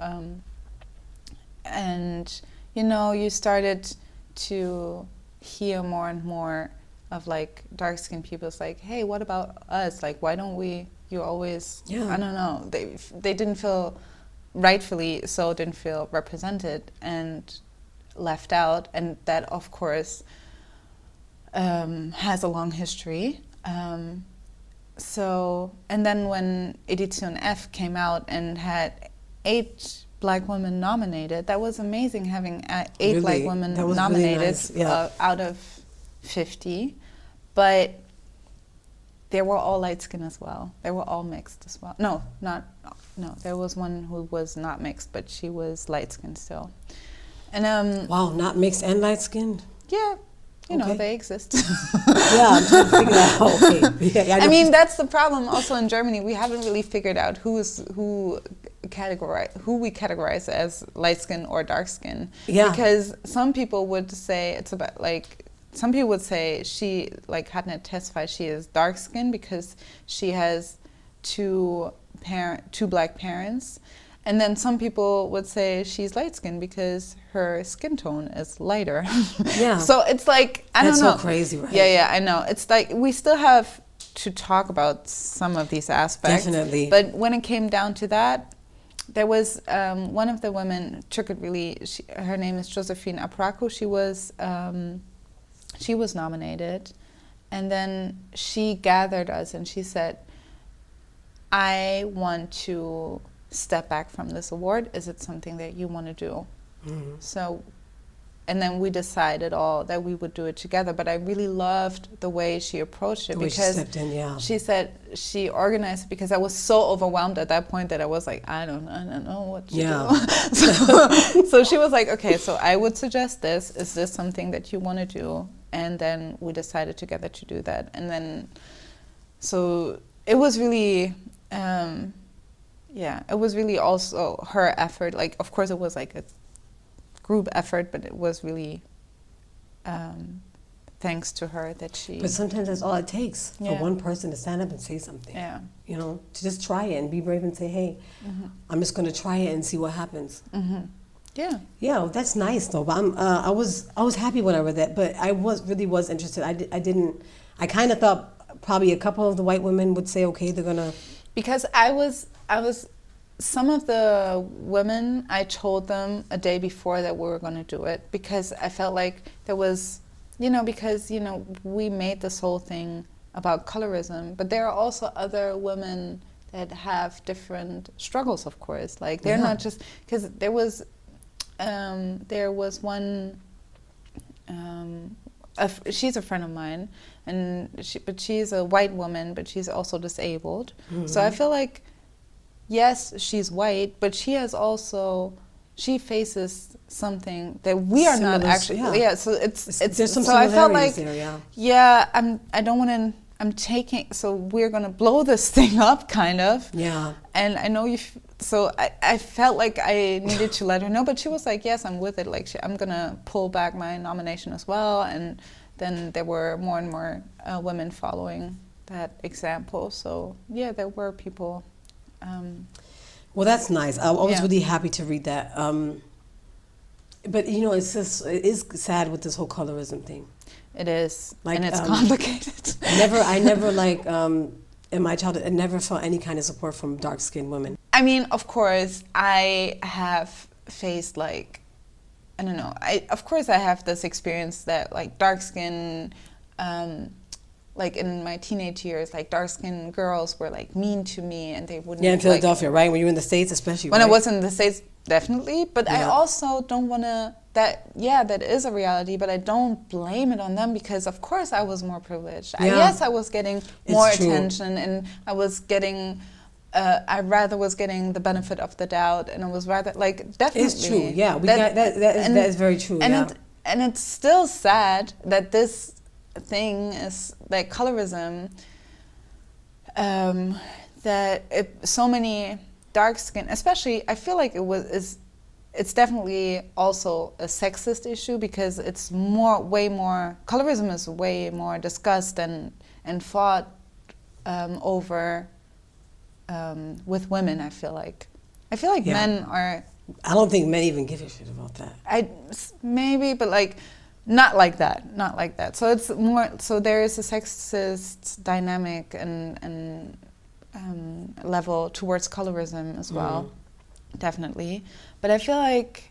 and you know, you started to hear more and more of like dark skinned people. It's like, hey, what about us? Like, why don't we? You always, I don't know. They didn't feel, rightfully so, didn't feel represented and left out, and that of course has a long history. So, and then when Edition F came out and had 8 black women nominated, that was amazing, having 8 black women nominated, really nice. Out of 50. But they were all light skinned as well. They were all mixed as well. No, there was one who was not mixed, but she was light skinned still. And wow, not mixed and light skinned? Yeah. You know, they exist. Yeah, I'm trying to figure that out. Okay. Yeah, I mean, that's the problem also in Germany. We haven't really figured out who we categorize as light skin or dark skin. Yeah. Because some people would say it's about like, some people would say she, like Hatnet testified, she is dark skin because she has two black parents. And then some people would say she's light skinned because her skin tone is lighter. Yeah. So it's like, I don't know. That's so crazy, right? Yeah, I know. It's like we still have to talk about some of these aspects. Definitely. But when it came down to that, there was one of the women took it really. Her name is Josephine Apraku. She was nominated, and then she gathered us and she said, "I want to step back from this award. Is it something that you want to do?" So, and then we decided all that we would do it together. But I really loved the way she approached it, because she stepped in, yeah. She said she organized it, because I was so overwhelmed at that point that I was like, I don't know what to do. So she was like, okay, so I would suggest this. Is this something that you want to do? And then we decided together to do that. And then, so it was really, it was really also her effort. Like, of course, it was like a group effort, but it was really thanks to her that she... But sometimes that's all it takes, for one person to stand up and say something. Yeah. You know, to just try it and be brave and say, hey, I'm just going to try it and see what happens. Yeah. Yeah, well, that's nice though. But I was happy when I read that, but I was interested. I kind of thought probably a couple of the white women would say, okay, they're gonna. Because I was some of the women, I told them a day before that we were going to do it, because I felt like there was, because we made this whole thing about colorism, but there are also other women that have different struggles, of course. Like they're not just, because there was one. She's a friend of mine, but she's a white woman, but she's also disabled. Mm-hmm. So I feel like, yes, she's white, but she faces something that we are not actually. Yeah, so it's there's some so I felt like there, I don't want to. I'm taking, so we're gonna blow this thing up, kind of. Yeah. And I know so I felt like I needed to let her know, but she was like, yes, I'm with it. Like, I'm gonna pull back my nomination as well. And then there were more and more women following that example. So yeah, there were people. Well, that's nice. I was really happy to read that. But it is sad with this whole colorism thing. It is, and it's complicated. I never in my childhood, I never felt any kind of support from dark-skinned women. I mean, of course, I have faced I don't know. Of course, I have this experience that dark skin, in my teenage years, dark skinned girls were mean to me, and they wouldn't. Yeah, in Philadelphia, right? When you were in the States, especially. When I was in the States, definitely. But I also don't want to. That is a reality, but I don't blame it on them, because of course I was more privileged. Yes, I was getting more attention, and I was getting. I rather was getting the benefit of the doubt, and I was rather definitely. It's true. Yeah, that is very true. And it's still sad that this thing is colorism. So many dark skin, especially, I feel like it's definitely also a sexist issue, because it's way more colorism is way more discussed and fought over with women. I feel like men are. I don't think men even give a shit about that. Maybe, but not like that. So it's more. So there is a sexist dynamic and level towards colorism as well, definitely. But I feel like,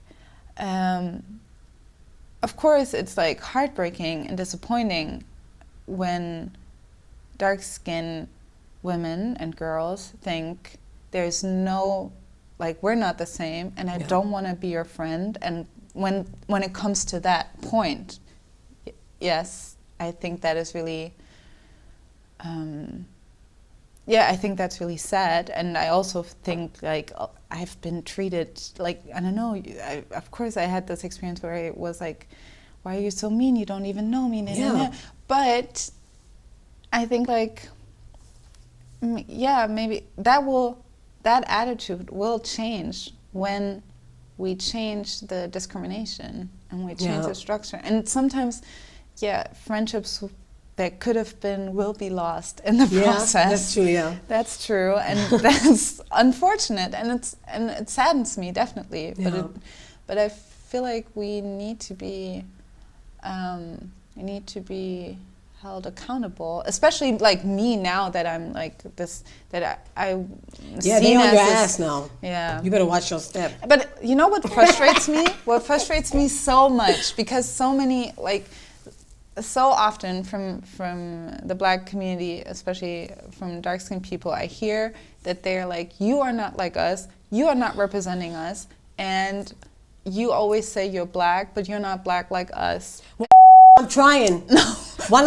of course, it's heartbreaking and disappointing when dark-skinned women and girls think there's no, we're not the same, and I don't want to be your friend. And when it comes to that point, yes, I think that is really. I think that's really sad, and I also think I've been treated I don't know. Of course, I had this experience where it was why are you so mean? You don't even know me. But I think maybe that attitude will change when we change the discrimination and we change the structure. And sometimes, friendships that could have been will be lost in the process. That's true. Yeah, that's true, and that's unfortunate, and it saddens me definitely. Yeah. But I feel like we need to be held accountable, especially me now that I'm this, that I they on your ass now. Yeah, you better watch your step. But you know what frustrates me? What frustrates me so much, because so many so often from the Black community, especially from dark-skinned people, I hear that they're you are not like us, you are not representing us, and you always say you're Black, but you're not Black like us. I'm trying. No. Why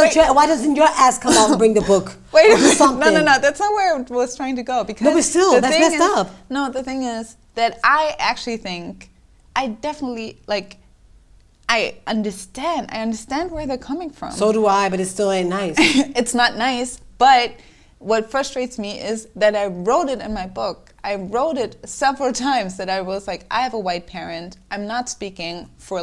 doesn't your ass come out and bring the book? Wait a minute. No. That's not where I was trying to go. Because no, but still, that's messed up. No, the thing is that I actually think I definitely I understand where they're coming from. So do I, but it still ain't nice. It's not nice, but what frustrates me is that I wrote it in my book. I wrote it several times that I was I have a white parent. I'm not speaking for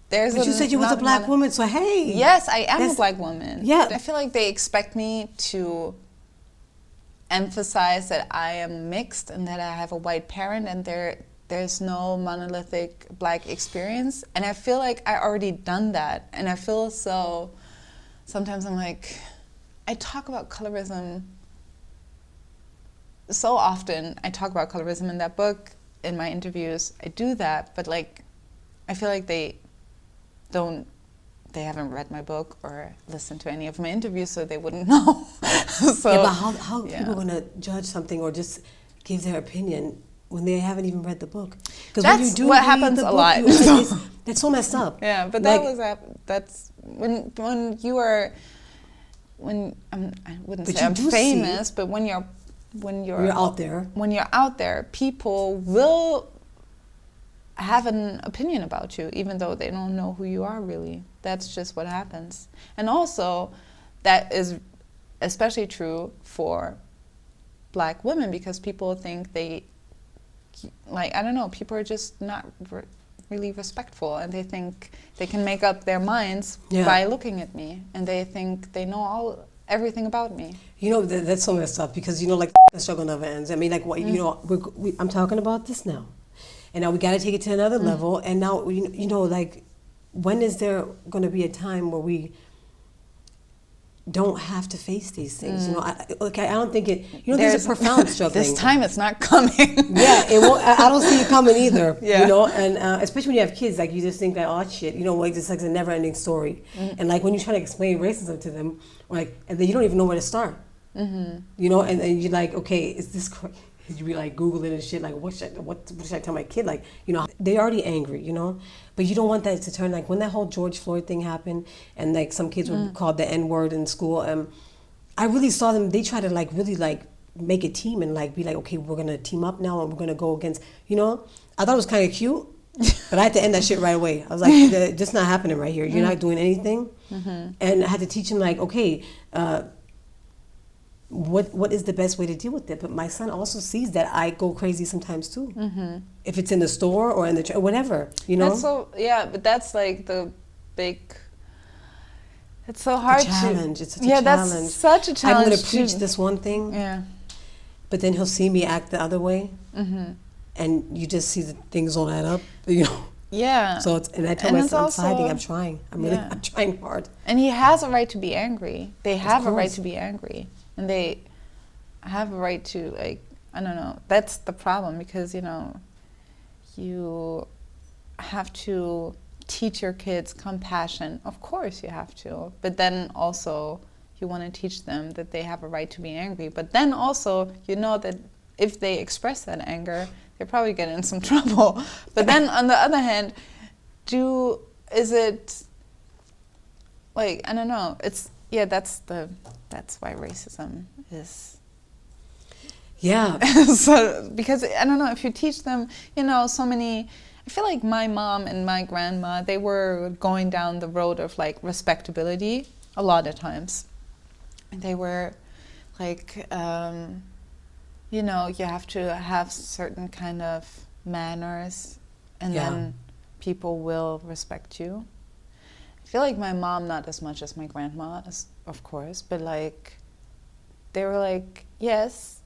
there's but you said you was a Black woman, so hey. Yes, I am a Black woman. Yeah. I feel like they expect me to emphasize that I am mixed and that I have a white parent, and there's no monolithic Black experience, and I feel like I already done that, and I feel so. Sometimes I'm like, I talk about colorism so often. I talk about colorism in that book, in my interviews. I do that, but like, I feel like they haven't read my book or listened to any of my interviews, so they wouldn't know. So, yeah, but how people going to judge something or just give their opinion when they haven't even read the book? Because when you do what read happens the a book, lot. That's so messed up. Yeah, but like, that's when you are, when I wouldn't but say I'm do famous, see, but when you're out there, when you're out there, people will have an opinion about you, even though they don't know who you are really. That's just what happens. And also, that is especially true for Black women, because people think they, like, I don't know, people are just not really respectful, and they think they can make up their minds by looking at me, and they think they know everything about me. You know, that's so messed up, because, you know, like, the struggle never ends. I mean, like, what, you know, I'm talking about this now. And now we got to take it to another level. And now, you know, like, when is there going to be a time where we don't have to face these things? You know, I don't think it, you know, there's a profound struggling. This time it's not coming. Yeah, it won't, I don't see it coming either. Yeah. You know, and especially when you have kids, like, you just think that, oh, shit, you know, like, it's like a never-ending story. And, like, when you try to explain racism to them, like, and then you don't even know where to start. You know, and you're like, okay, is this correct? You be like Googling and shit, like, what should I tell my kid? Like, you know, they're already angry, you know, but you don't want that to turn, like, when that whole George Floyd thing happened, and like some kids were called the N-word in school, I really saw them, they try to like really like make a team and like be like, okay, we're gonna team up now and we're gonna go against, you know. I thought it was kind of cute, but I had to end that shit right away. I was like, this not happening right here. You're not doing anything. And I had to teach him, like, okay, what is the best way to deal with it? But my son also sees that I go crazy sometimes too. If it's in the store or in the whatever, you know. That's so, yeah, but that's like the big. It's so hard the challenge. to. It's such a challenge. That's such a challenge. I'm going to preach this one thing. Yeah. But then he'll see me act the other way, and you just see the things don't add up, you know. Yeah. So and I tell myself, I'm fighting. I'm trying. I'm trying hard. And he has a right to be angry. They have a right to be angry. And they have a right to, like, I don't know, that's the problem, because, you know, you have to teach your kids compassion. Of course you have to. But then also you want to teach them that they have a right to be angry. But then also you know that if they express that anger, they probably get in some trouble. But then on the other hand, is it, like, I don't know, it's, yeah, that's why racism is. Yeah. So, because, I don't know, if you teach them, you know, so many, I feel like my mom and my grandma, they were going down the road of, like, respectability a lot of times. And they were, like, you know, you have to have certain kind of manners, and then people will respect you. I feel like my mom, not as much as my grandma, of course, but like, they were like, yes,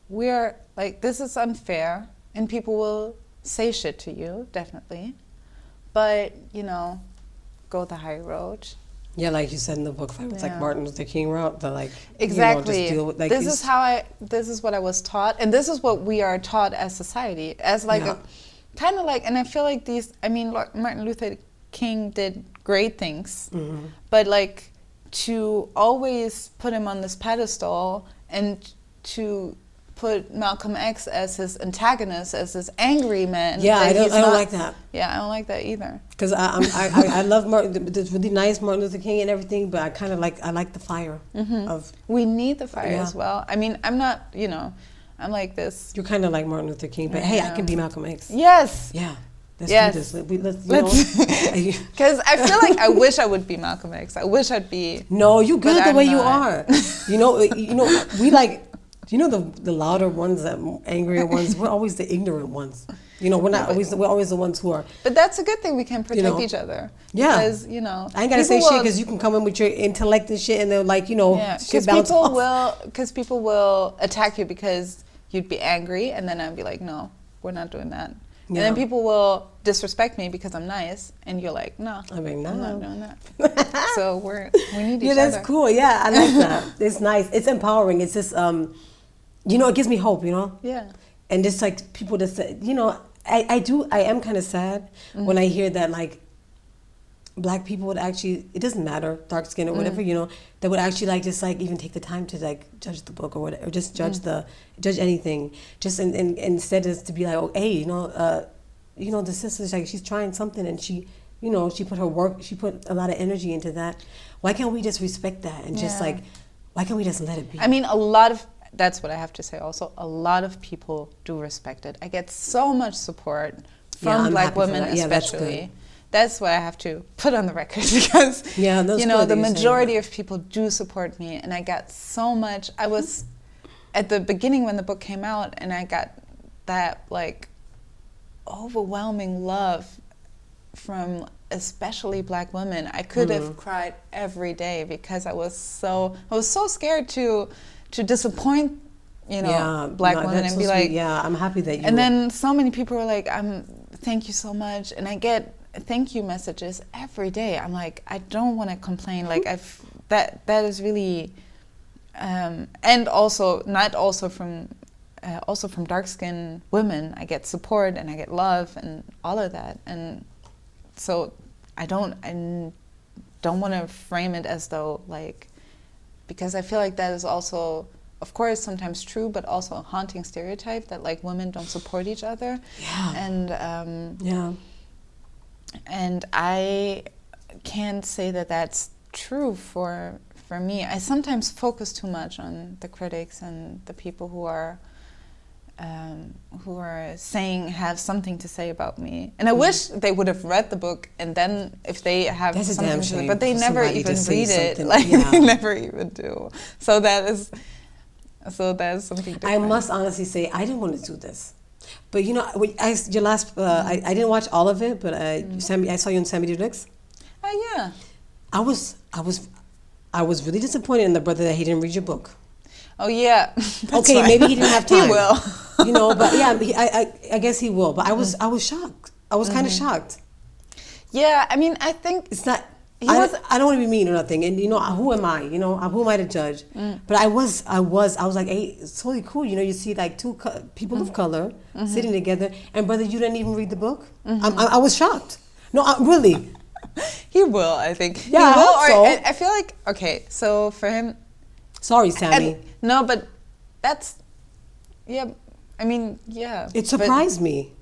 we're like, this is unfair, and people will say shit to you, definitely, but, you know, go the high road. Yeah, like you said in the book, it's like Martin Luther King route, the like, exactly. You know, just deal with, like, this is what I was taught, and this is what we are taught as society, as like a kind of like, and I feel like Martin Luther King did great things, but like, to always put him on this pedestal and to put Malcolm X as his antagonist, as this angry man. Yeah, I don't like that. Yeah, I don't like that either. Because I love the really nice Martin Luther King and everything, but I like the fire of. We need the fire as well. I mean, I'm not, you know, I'm like this. You're kind of like Martin Luther King, but hey, I can be Malcolm X. Yes. Yeah. Let's do this. Let's because I feel like I wish I would be Malcolm X. I wish I'd be. No, you good the way you are. You know, we like. You know, the louder ones, the angrier ones. We're always the ignorant ones. You know, we're always the ones who are. But that's a good thing. We can protect each other. Yeah. Because, you know, I ain't gotta say shit because you can come in with your intellect and shit, and they're like, you know, shit bounce off. Because people will attack you because you'd be angry, and then I'd be like, no, we're not doing that. And then people will disrespect me because I'm nice, and you're like, no, I mean, no. I'm not doing that. So we need each other. Yeah, that's cool. Yeah, I like that. It's nice. It's empowering. It's just, you know, it gives me hope, you know? Yeah. And just like people that say, you know, I am kind of sad when I hear that, like, Black people would actually, it doesn't matter, dark skin or whatever, you know, that would actually like just like even take the time to like judge the book or whatever, or just judge judge anything, just instead is to be like, oh, hey, you know, the sister's like, she's trying something, and she, you know, she put a lot of energy into that. Why can't we just respect that and just like, why can't we just let it be? I mean, that's what I have to say also, a lot of people do respect it. I get so much support from Black women especially. That's what I have to put on the record, because you know, the majority of people do support me, and I got so much. I was at the beginning when the book came out, and I got that like overwhelming love from especially Black women. I could have cried every day because I was so scared to disappoint, you know, Black women, and be like, I'm happy that you. And then so many people were like, thank you so much, and I get thank you messages every day. I'm like, I don't want to complain. Like that is really, and also not also from dark-skinned women. I get support and I get love and all of that. And so I don't want to frame it as though like, because I feel like that is also, of course, sometimes true, but also a haunting stereotype that like women don't support each other. And I can't say that that's true for me. I sometimes focus too much on the critics and the people who are saying, have something to say about me. And I wish they would have read the book, and then if they have something to say, but they never even read it. Like they never even do. So that is something different. I must honestly say, I didn't want to do this. But you know, your last, I didn't watch all of it, but I saw you in Sammy Dix. Oh yeah. I was really disappointed in the brother that he didn't read your book. Oh yeah. Okay, right. Maybe he didn't have time. He will. You know, but yeah, I guess he will. But I was shocked. I was kind of shocked. Yeah, I mean, I think it's not. I don't want to be mean or nothing, and you know, who am I? You know, who am I to judge? But I was like, hey, it's totally cool. You know, you see like two people of color sitting together, and brother, you didn't even read the book. I was shocked. No, really. He will, I think. Yeah, he will. I hope so. I feel like, okay, so for him. Sorry, Sammy. No, but that's, yeah. I mean, yeah. It surprised me.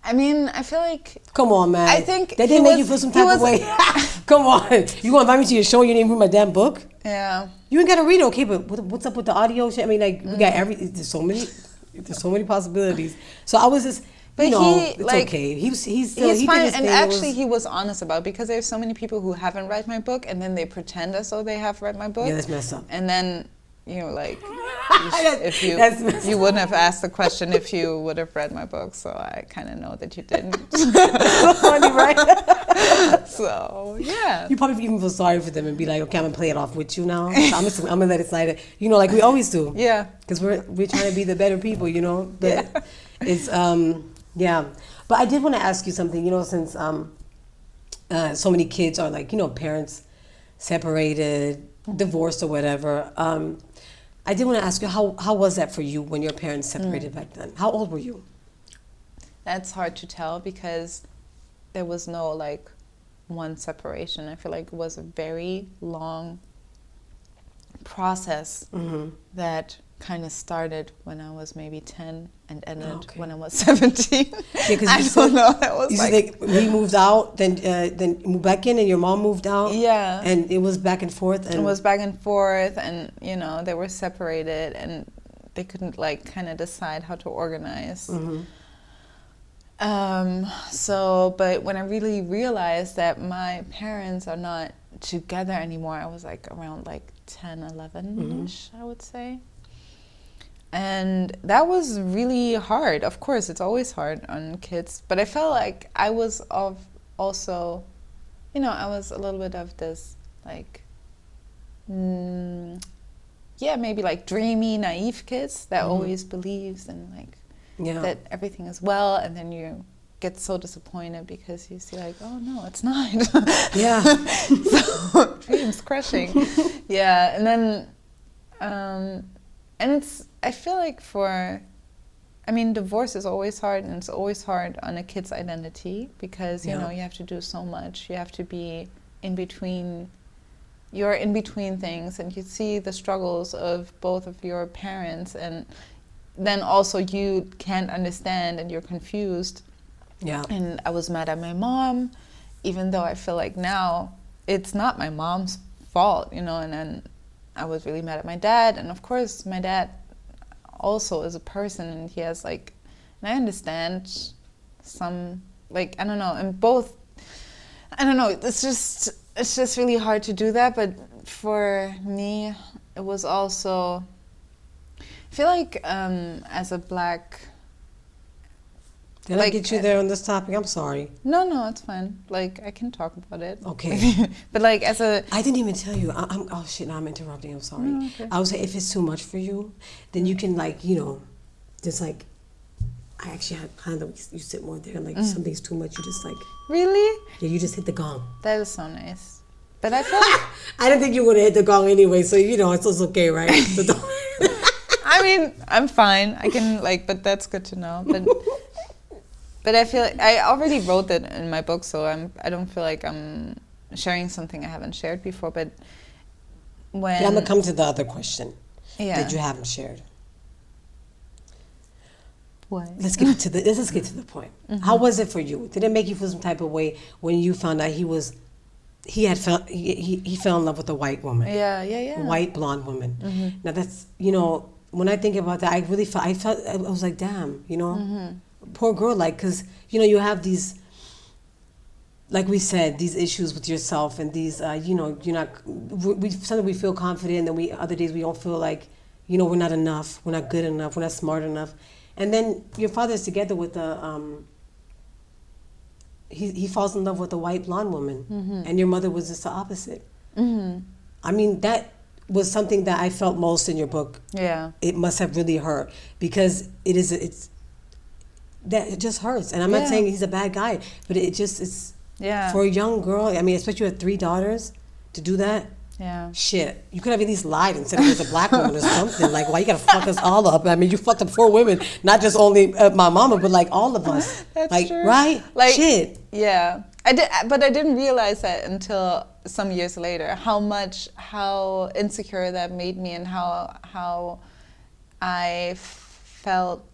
I mean, I feel like... Come on, man. I think that didn't make you feel some type of way. Come on. You want to invite me to your show, you didn't read my damn book? Yeah. You ain't got to read it, okay, but what's up with the audio shit? I mean, like, we got there's so many possibilities. So I was just, but you know, it's like, okay. He's fine, and actually he was honest about it, because there's so many people who haven't read my book, and then they pretend as though they have read my book. Yeah, that's messed up. And then, you know, like, you wouldn't have asked the question if you would have read my book, so I kind of know that you didn't. So funny, right? So, yeah. You probably even feel sorry for them and be like, okay, I'm going to play it off with you now. So I'm going to let it slide. You know, like we always do. Yeah. Because we're trying to be the better people, you know? But it's, yeah. But I did want to ask you something, you know, since so many kids are like, you know, parents separated, divorced or whatever. I did want to ask you, how was that for you when your parents separated back then? How old were you? That's hard to tell, because there was no like one separation. I feel like it was a very long process that kind of started when I was maybe 10 and ended when I was 17. Yeah, I don't know. That was like we moved out, then moved back in, and your mom moved out. Yeah, and it was back and forth. And it was back and forth, and you know, they were separated, and they couldn't like kind of decide how to organize. So, but when I really realized that my parents are not together anymore, I was like around like 10, 11-ish, I would say. And that was really hard. Of course, it's always hard on kids. But I felt like I was also, you know, I was a little bit of this, like, maybe like dreamy, naive kids that always believes in like that everything is well, and then you get so disappointed because you see like, oh no, it's not. Yeah. So dreams crushing. Yeah, and then and it's, I feel like divorce is always hard, and it's always hard on a kid's identity because you know you have to do so much. You have to be in between. You're in between things, and you see the struggles of both of your parents, and then also you can't understand and you're confused. Yeah. And I was mad at my mom, even though I feel like now it's not my mom's fault, you know, and then I was really mad at my dad. And of course, my dad also is a person, and he has like, and I understand some, like, I don't know, and both, I don't know, it's just really hard to do that. But for me, it was also, I feel like as a Black... Did I get you there on this topic? I'm sorry. No, it's fine. Like, I can talk about it. Okay. But like, as a... I didn't even tell you. Oh shit, now I'm interrupting. I'm sorry. No, okay. I would say if it's too much for you, then you can like, you know, just like, I actually had planned that you sit more there and like something's too much, you just like... Really? Yeah, you just hit the gong. That is so nice. But I feel like... I didn't think you would have hit the gong anyway, so you know, it's okay, right? So don't... I mean, I'm fine. I can like, but that's good to know. But I feel like I already wrote that in my book, so I don't feel like I'm sharing something I haven't shared before. But when... But I'm going to come to the other question that you haven't shared. What? Let's get to the point. Mm-hmm. How was it for you? Did it make you feel some type of way when you found out he fell in love with a white woman? Yeah. A white blonde woman. Mm-hmm. Now that's, you know, when I think about that, I was like, damn, you know, poor girl, like, because, you know, you have these, like we said, these issues with yourself, and these, you know, sometimes we feel confident, and then other days we don't feel like, you know, we're not enough, we're not good enough, we're not smart enough. And then your father's together with he falls in love with a white blonde woman, and your mother was just the opposite. Mm-hmm. I mean, that was something that I felt most in your book. Yeah, it must have really hurt because it just hurts. And I'm not saying he's a bad guy, but it's for a young girl. I mean, especially with 3 daughters, to do that. Yeah. Shit. You could have at least lied and said it was a Black woman or something. Like, why you gotta fuck us all up? I mean, you fucked up 4 women, not just only my mama, but like all of us. That's like, true. Right? Like, shit. Yeah. I did, but I didn't realize that until some years later. How insecure that made me, and how I felt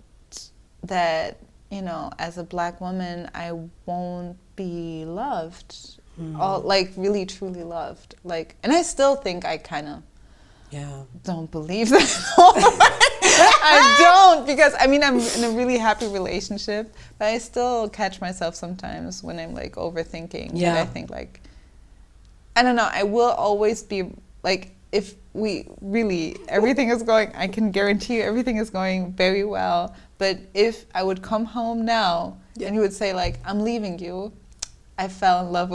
that, you know, as a Black woman, I won't be loved. All, like, really truly loved, like, and I still think I kind of don't believe that. I don't, because I mean, I'm in a really happy relationship, but I still catch myself sometimes when I'm like overthinking. Yeah, I think like, I don't know, I will always be like, if we really everything is going, I can guarantee you everything is going very well, but if I would come home now and you would say like, I'm leaving you, I fell in love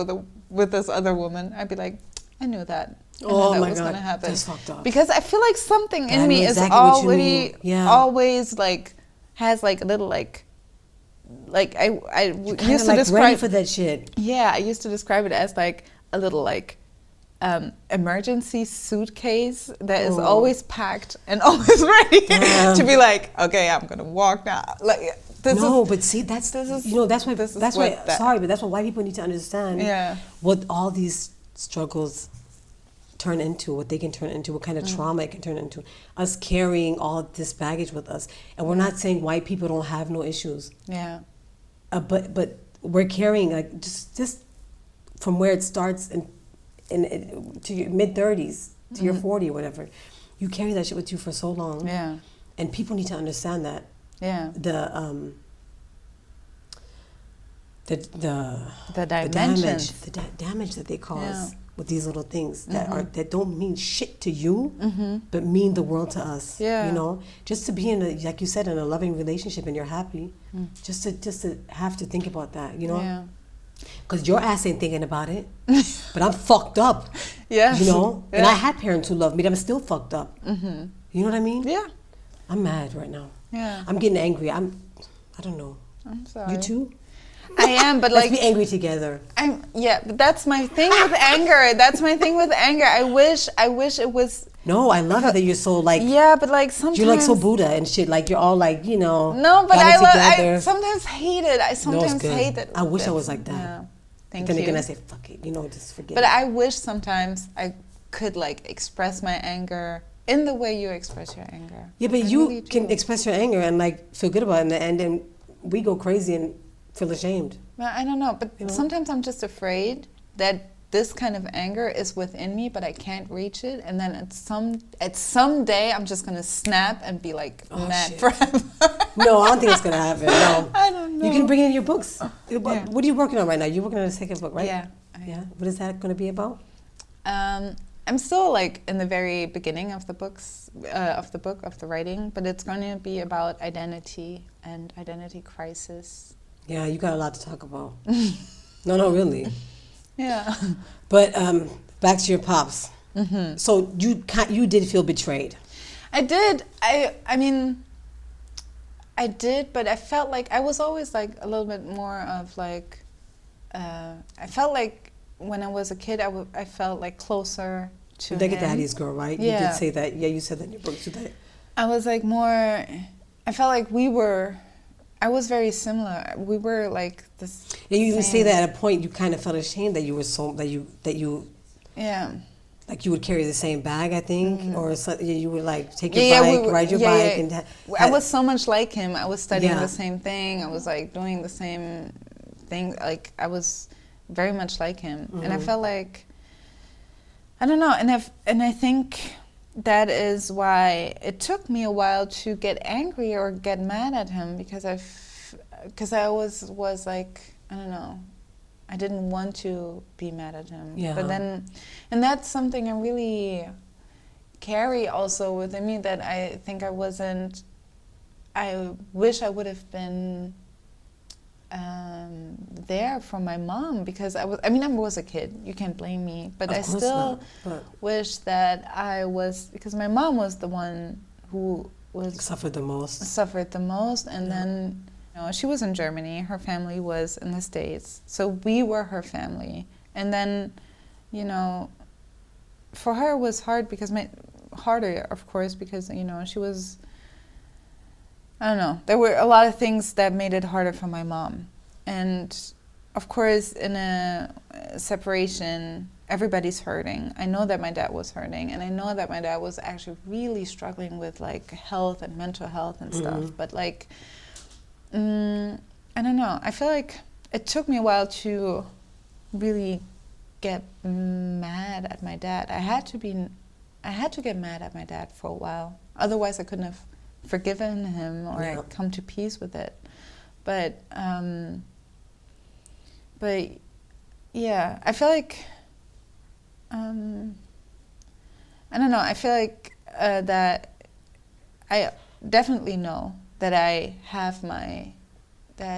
with this other woman, I'd be like, I knew that. I knew that was going to happen. That's fucked up. Because I feel like something in me is already always like, has like a little like I used to describe ready for that shit. Yeah, I used to describe it as like a little like emergency suitcase that is always packed and always ready to be like, okay, I'm gonna walk now. Like, but see, that's why. Sorry, but that's what white people need to understand. What all these struggles turn into, what they can turn into, what kind of trauma it can turn into. Us carrying all this baggage with us, and we're not saying white people don't have no issues. Yeah. But we're carrying like just from where it starts to your mid-30s to your 40 or whatever, you carry that shit with you for so long. Yeah. And people need to understand that. Yeah. The damage that they cause with these little things that don't mean shit to you, but mean the world to us. Yeah. You know, just to be in a, like you said, in a loving relationship and you're happy, just to have to think about that. You know. Yeah. Because your ass ain't thinking about it, but I'm fucked up. Yeah. You know? Yeah. And I had parents who loved me, but I'm still fucked up. Mm-hmm. You know what I mean? Yeah. I'm mad right now. Yeah. I'm getting angry. I don't know. I'm sorry. You too? I am, but Let's like be angry together. but that's my thing with anger. That's my thing with anger. I wish it was. No, I love it that you're so like. Yeah, but like sometimes You're like so Buddha and shit. Like you're all like, you know. No, but got it I together. sometimes hate it. I sometimes good. hate it. I wish I was like that. Yeah. Thank Then you. again, I say fuck it. You know, just forget. But it. I wish sometimes I could like express my anger in the way you express your anger. Yeah, but I you really can do. express your anger and like feel good about it, and then we go crazy and feel ashamed. Well, I don't know, but You know? sometimes I'm just afraid that this kind of anger is within me, but I can't reach it, and then at some day I'm just gonna snap and be like mad shit. forever. No, I don't think it's gonna happen. No, I don't know. you can bring it in your books. Yeah. What are you working on right now? You're working on a second book, right? Yeah. Yeah. What is that going to be about? I'm still like in the very beginning of the of the writing, but it's going to be about identity and identity crisis. Yeah, you got a lot to talk about. No, really. Yeah. But back to your pops. Mm-hmm. So you did feel betrayed. I did. I mean, I did, but I felt like I was always like a little bit more of like, I felt like when I was a kid, I felt like closer to Like a him. daddy's girl, right? Yeah. You did say that. Yeah, you said that in your book too. That I was like more, I felt like I was very similar. We were like this. yeah, you even say same. that at a point you kind of felt ashamed that you were so that you Yeah. like you would carry the same bag, I think, or something. You would like take your Yeah, bike, ride your bike, and I was so much like him. I was studying Yeah. the same thing. I was like doing the same thing. Like I was very much like him, and I felt like I don't know. And I think that is why it took me a while to get angry or get mad at him because I was like I don't know. I didn't want to be mad at him. Yeah. But then, and that's something I really carry also within me that I think I wish I would have been there for my mom because I was a kid. You can't blame me. But Of I course still not, but wish that I was, because my mom was the one who suffered the most. and then she was in Germany, her family was in the States, so we were her family, and then for her it was hard because harder of course because she was, I don't know, there were a lot of things that made it harder for my mom, and of course in a separation everybody's hurting. I know that my dad was hurting, and I know that my dad was actually really struggling with like health and mental health and stuff, but like I don't know. I feel like it took me a while to really get mad at my dad. I had to get mad at my dad for a while. Otherwise, I couldn't have forgiven him or come to peace with it. But yeah, I feel like I don't know. I feel like that I definitely know that I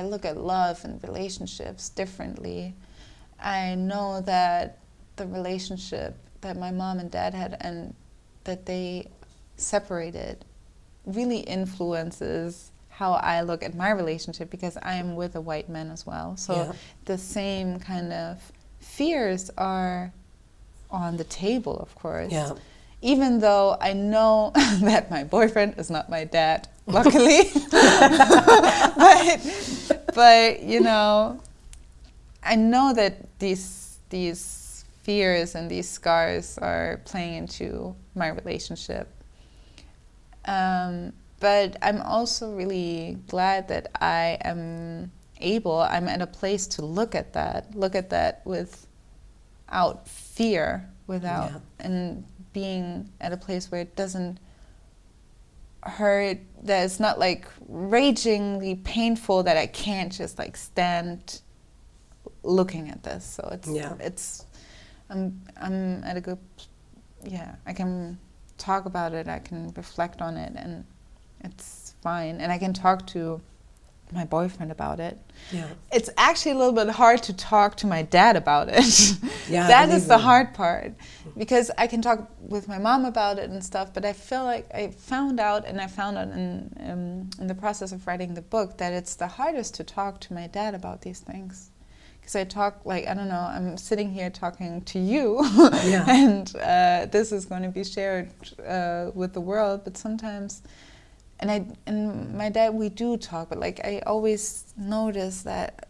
look at love and relationships differently. I know that the relationship that my mom and dad had and that they separated really influences how I look at my relationship because I am with a white man as well. So the same kind of fears are on the table, of course. Yeah. Even though I know that my boyfriend is not my dad, luckily. but I know that these fears and these scars are playing into my relationship. But I'm also really glad that I'm at a place to look at that without fear, and being at a place where it doesn't hurt, that it's not like ragingly painful that I can't just like stand looking at this. So I'm at a good, I can talk about it, I can reflect on it, and it's fine. And I can talk to my boyfriend about it. Yeah. It's actually a little bit hard to talk to my dad about it. Yeah, That is the hard part, because I can talk with my mom about it and stuff, but I feel like I found out in the process of writing the book that it's the hardest to talk to my dad about these things. Because I talk like, I don't know, I'm sitting here talking to you, Yeah. and this is going to be shared with the world, but sometimes, and my dad, we do talk, but like I always notice that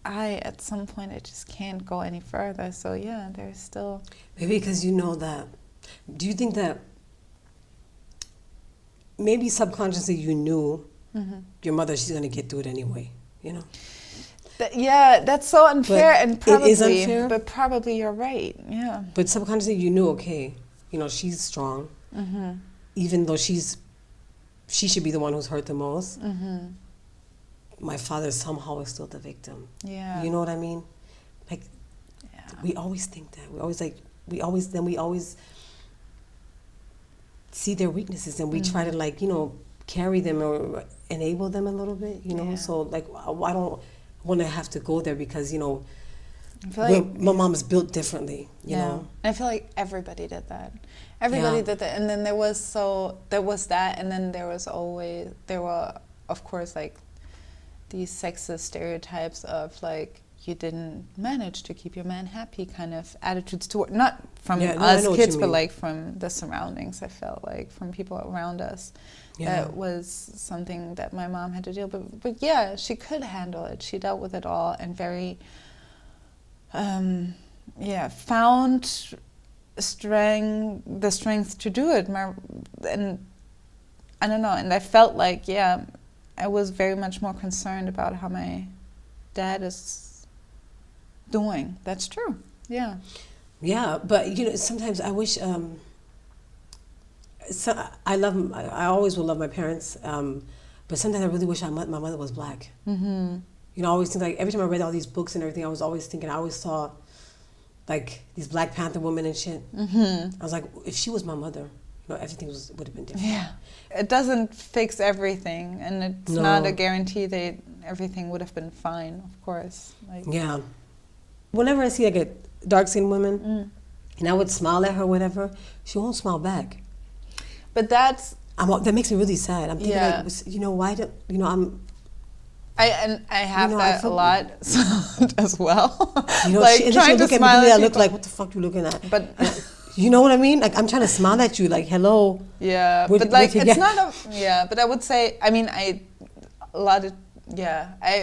at some point I just can't go any further. So yeah, there's still... Maybe because you know that. Do you think that maybe subconsciously you knew your mother, she's going to get through it anyway, you know? Yeah, that's so unfair, But and probably, it is unfair. but probably you're right. Yeah. But subconsciously you knew, okay, you know, she's strong. Even though she should be the one who's hurt the most. My father somehow is still the victim. Yeah. You know what I mean? Like, we always think that. We always see their weaknesses, and we try to, like, you know, carry them or enable them a little bit, you know? Yeah. So, like, I don't want to have to go there because, you know, I feel like my mom is built differently, you know? And I feel like everybody did that. Everybody did that. And then there was that, and then there were, of course, like, these sexist stereotypes of, like, you didn't manage to keep your man happy kind of attitudes toward, not from us kids, but like from the surroundings. I felt like from people around us. That was something that my mom had to deal with. But yeah, she could handle it. She dealt with it all and very, found the strength to do it. And I don't know. And I felt like, I was very much more concerned about how my dad is doing. That's true. Yeah. Yeah, but you know, sometimes I wish. I always will love my parents, but sometimes I really wish my mother was black. You know, I always think, like, every time I read all these books and everything, I was always thinking, I always saw, like, these Black Panther women and shit. I was like, if she was my mother, you know, everything would have been different. Yeah. It doesn't fix everything, and it's not a guarantee that everything would have been fine, of course. Like, yeah. Whenever I see, like, a dark-skinned woman, and I would smile at her or whatever, she won't smile back. But that makes me really sad. I'm thinking, like, you know, why do, you know, I have that a lot as well. You know, like, trying to smile at me, I people. look like, what the fuck you looking at? But you know what I mean? Like, I'm trying to smile at you, like, hello. Yeah, but like, it's not but I would say, I mean, I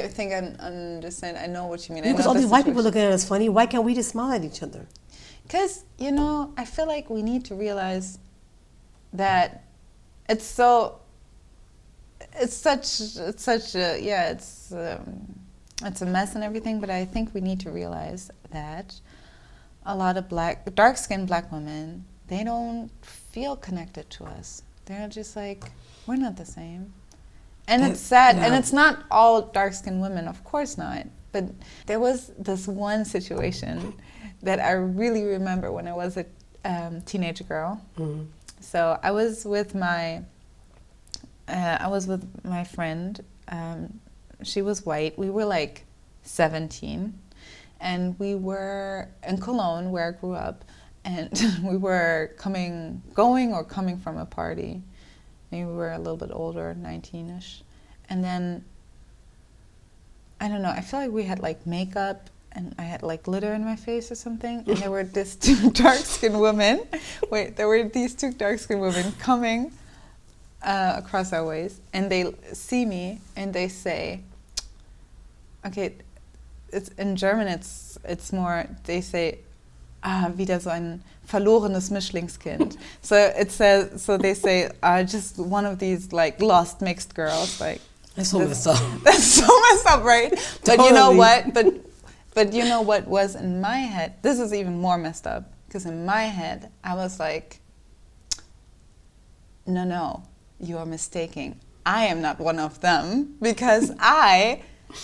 think I understand, I know what you mean. Because all these white people looking at us funny, why can't we just smile at each other? Because, you know, I feel like we need to realize that it's a mess and everything, but I think we need to realize that a lot of dark-skinned black women, they don't feel connected to us. They're just like, we're not the same. And it's sad, and it's not all dark-skinned women, of course not, but there was this one situation that I really remember when I was a teenage girl. So I was with my friend. She was white. We were like 17, and we were in Cologne, where I grew up, and we were coming from a party. Maybe we were a little bit older, 19-ish, and then I don't know. I feel like we had like makeup, and I had like glitter in my face or something, and there were these two dark-skinned women. Coming across our ways, and they see me, and they say, okay, it's in German, it's more, they say, wieder so ein verlorenes Mischlingskind. So they say, just one of these like lost mixed girls, like. That's so messed up. That's so messed up, right? Totally. But you know what? But you know what was in my head? This is even more messed up, because in my head, I was like, no, you are mistaken. I am not one of them, because I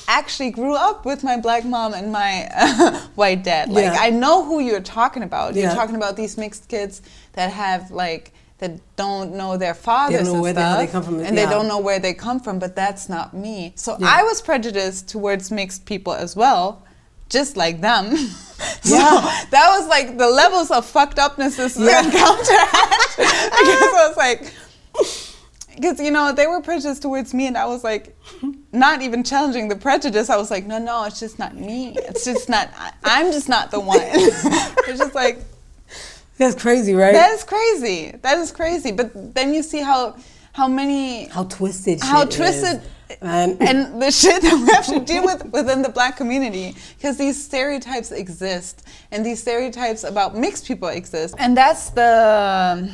actually grew up with my black mom and my white dad. Like, I know who you're talking about. You're talking about these mixed kids that have like that don't know their fathers They don't know where and stuff, they come from, and they don't know where they come from, but that's not me. So I was prejudiced towards mixed people as well, just like them. So that was like the levels of fucked upness this encounter had. Because I was like, because, you know, they were prejudiced towards me, and I was like, not even challenging the prejudice. I was like, no, it's just not me. It's just not, I'm just not the one. It's just like, that's crazy, right? that is crazy. But then you see how twisted is. And the shit that we have to deal with within the Black community, because these stereotypes exist, and these stereotypes about mixed people exist, and that's the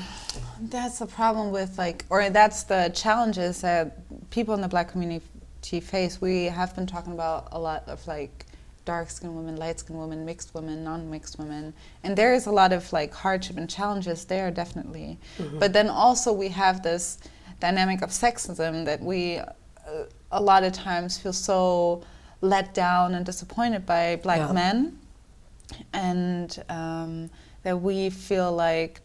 problem with, like, or that's the challenges that people in the Black community face. We have been talking about a lot of, like, dark-skinned women, light-skinned women, mixed women, non-mixed women, and there is a lot of, like, hardship and challenges there, definitely. But then also we have this dynamic of sexism that we a lot of times feel so let down and disappointed by Black men, and that we feel like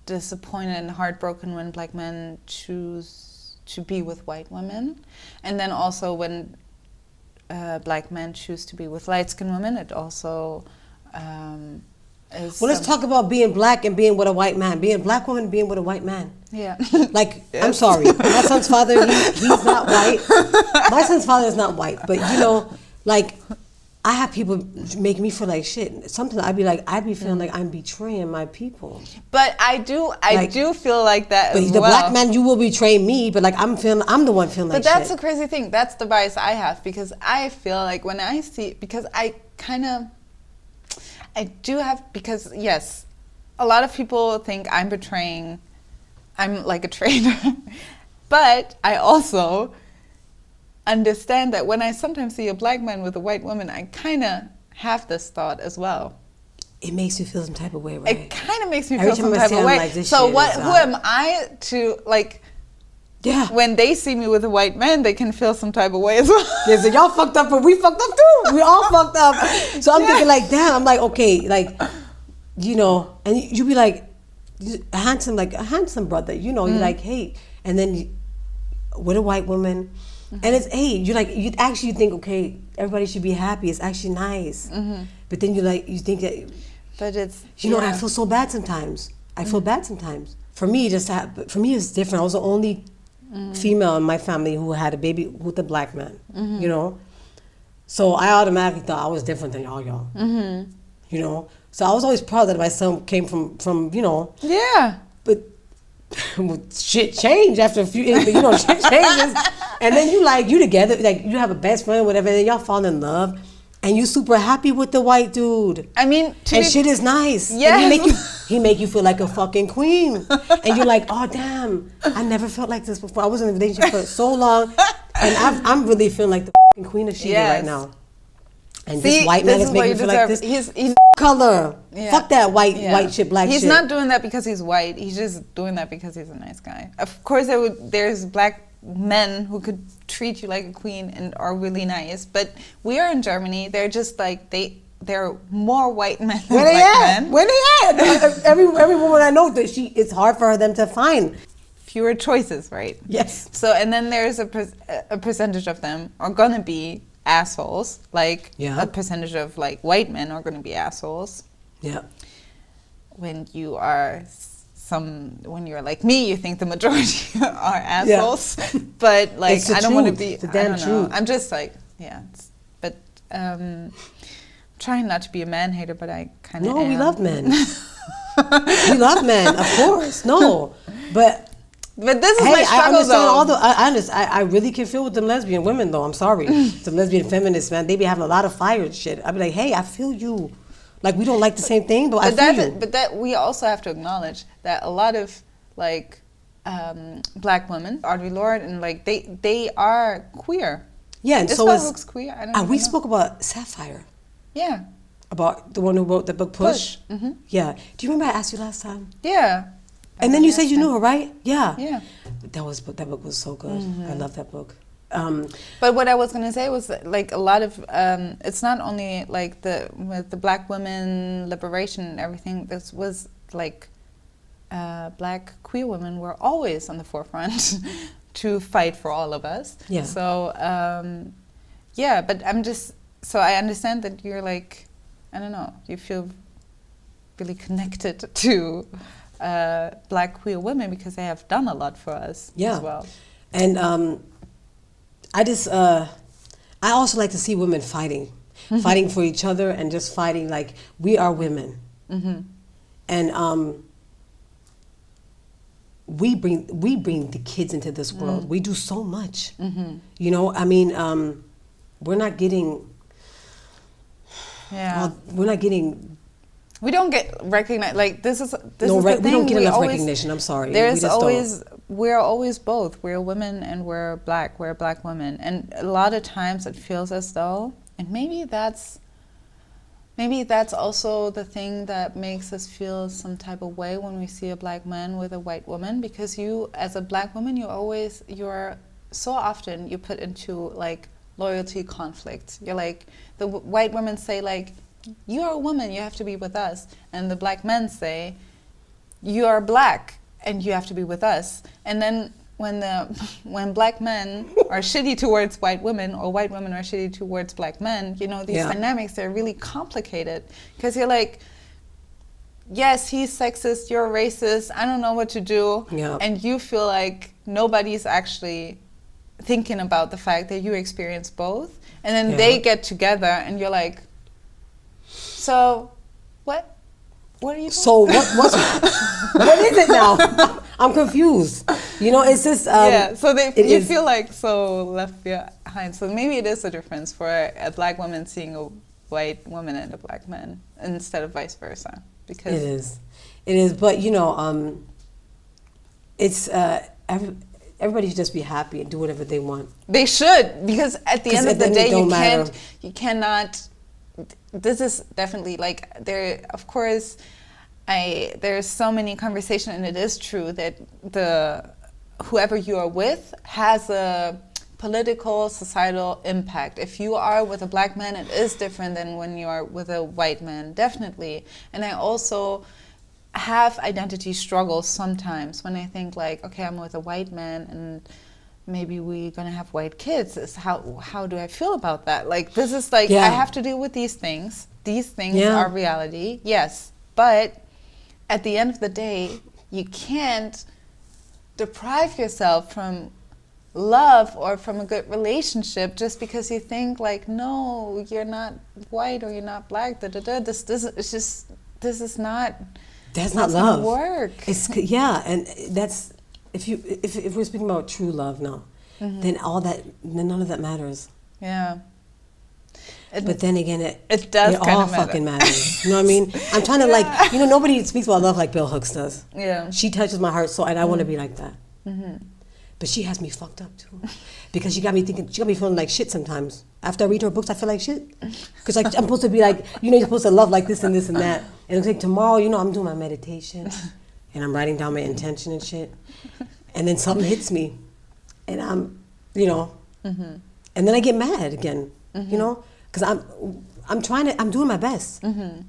disappointed and heartbroken when Black men choose to be with white women, and then also when Black men choose to be with light-skinned women, it also is. Well, let's talk about being Black and being with a white man. Being a Black woman and being with a white man. Yeah. Like, I'm sorry. My son's father, he's not white. My son's father is not white. But, you know, like, I have people make me feel like shit. Sometimes I'd be feeling like I'm betraying my people. But I do feel like that but as the well. Black man, you will betray me, but like I'm the one feeling like shit. But that's the crazy thing. That's the bias I have, because I feel like when I see, because because yes, a lot of people think I'm like a traitor. But I also understand that when I sometimes see a Black man with a white woman, I kind of have this thought as well. It makes you feel some type of way, right? It kind of makes me feel some type of way. Like, so who am I to, like, when they see me with a white man, they can feel some type of way as well. Yeah, so y'all fucked up, but we fucked up too. We all fucked up. So I'm thinking like, damn, I'm like, okay, like, you know, and you be like, a handsome brother, you know, you're like, hey, and then with a white woman, and it's, hey, you're like, you actually think, okay, everybody should be happy. It's actually nice. But then you think that, but it's, you know, I feel so bad sometimes. For me, it's different. I was the only female in my family who had a baby with a Black man, you know? So I automatically thought I was different than y'all. You know? So I was always proud that my son came from you know. Yeah. But shit changed after a few, you know, shit changes. And then you together, like you have a best friend, whatever, and then y'all fall in love. And you super happy with the white dude. I mean, shit is nice. Yes. He make you feel like a fucking queen. And you're like, oh damn, I never felt like this before. I was in a relationship for so long, and I'm really feeling like the fucking queen of Sheba right now. And this white man is making me feel like this. He's color. Yeah. Fuck that white shit, black shit. He's not doing that because he's white. He's just doing that because he's a nice guy. Of course, there's Black men who could treat you like a queen and are really nice, but we are in Germany. They're just like there are more white men than Black men. Where they at? Every woman I know that it's hard for them to find fewer choices, right? Yes. So and then there's a percentage of them are gonna be assholes. Like a percentage of like white men are gonna be assholes. Yeah. When you are when you're like me, you think the majority are assholes. Yeah. But like I don't want to be. It's the damn truth. I'm just like but trying not to be a man hater, but I kind of am. We love men. We love men, of course. No, but this is my struggle though. I really can feel with them lesbian women though. I'm sorry, the lesbian feminists, man. They be having a lot of fire and shit. I be like, hey, I feel you. Like we don't like the same thing, but I feel you. But that we also have to acknowledge that a lot of like Black women, Audre Lorde, and like they are queer. Yeah, and this so is looks queer. I don't and we know. spoke about Sapphire. Yeah. About the one who wrote the book Push. Mm-hmm. Yeah. Do you remember I asked you last time? Yeah. And then you said you knew her, right? Yeah. Yeah. That book was so good. Mm-hmm. I love that book. But what I was going to say was that, like a lot of it's not only like with the Black women liberation and everything. This was like Black queer women were always on the forefront to fight for all of us. Yeah. So yeah, but so I understand that you're like, I don't know, you feel really connected to Black queer women because they have done a lot for us as well. And I also like to see women fighting, fighting for each other and just fighting like we are women. Mm-hmm. And we bring the kids into this world. We do so much. Mm-hmm. You know, I mean, we're not getting. Yeah. We're not getting. We don't get recognized. Like this is the we thing. don't get enough recognition. I'm sorry. We're always both. We're women and we're Black. We're Black women, and a lot of times it feels as though, and maybe that's also the thing that makes us feel some type of way when we see a Black man with a white woman, because you, as a Black woman, you're so often you put into like loyalty conflicts. You're like, the white women say like, you are a woman, you have to be with us, and the Black men say, you are Black and you have to be with us. And then when Black men are shitty towards white women, or white women are shitty towards Black men, you know, these dynamics, they're really complicated, because you're like, yes, he's sexist, you're racist, I don't know what to do. Yeah. And you feel like nobody's actually thinking about the fact that you experience both. And then they get together and you're like, so what are you doing? So what is it now? I'm confused. You know, it's just so you feel like so left behind. So maybe it is a difference for a Black woman seeing a white woman and a Black man instead of vice versa. Because it is. But you know, it's everybody should just be happy and do whatever they want. They should, because at the end of the day, you cannot. This is definitely like there. Of course, there's so many conversations, and it is true that whoever you are with has a political, societal impact. If you are with a Black man, it is different than when you are with a white man, definitely. And I also have identity struggles sometimes when I think like, okay, I'm with a white man and maybe we're gonna have white kids. How do I feel about that? Like, this is like, I have to deal with these things. These things are reality, yes. But at the end of the day, you can't deprive yourself from love or from a good relationship just because you think like, no, you're not white or you're not Black. This is not. That's not love. Work. And that's if we're speaking about true love now, then none of that matters. Yeah. But then again, it does. It all fucking matters. You know what I mean? I'm trying to nobody speaks about love like Bell Hooks does. Yeah. She touches my heart and I want to be like that. Mm-hmm. But she has me fucked up too, because she got me feeling like shit sometimes. After I read her books, I feel like shit, because like I'm supposed to be like, you're supposed to love like this and this and that. And it's like tomorrow, I'm doing my meditation, and I'm writing down my intention and shit, and then something hits me, and I'm, and then I get mad again, because I'm doing my best. Mm-hmm.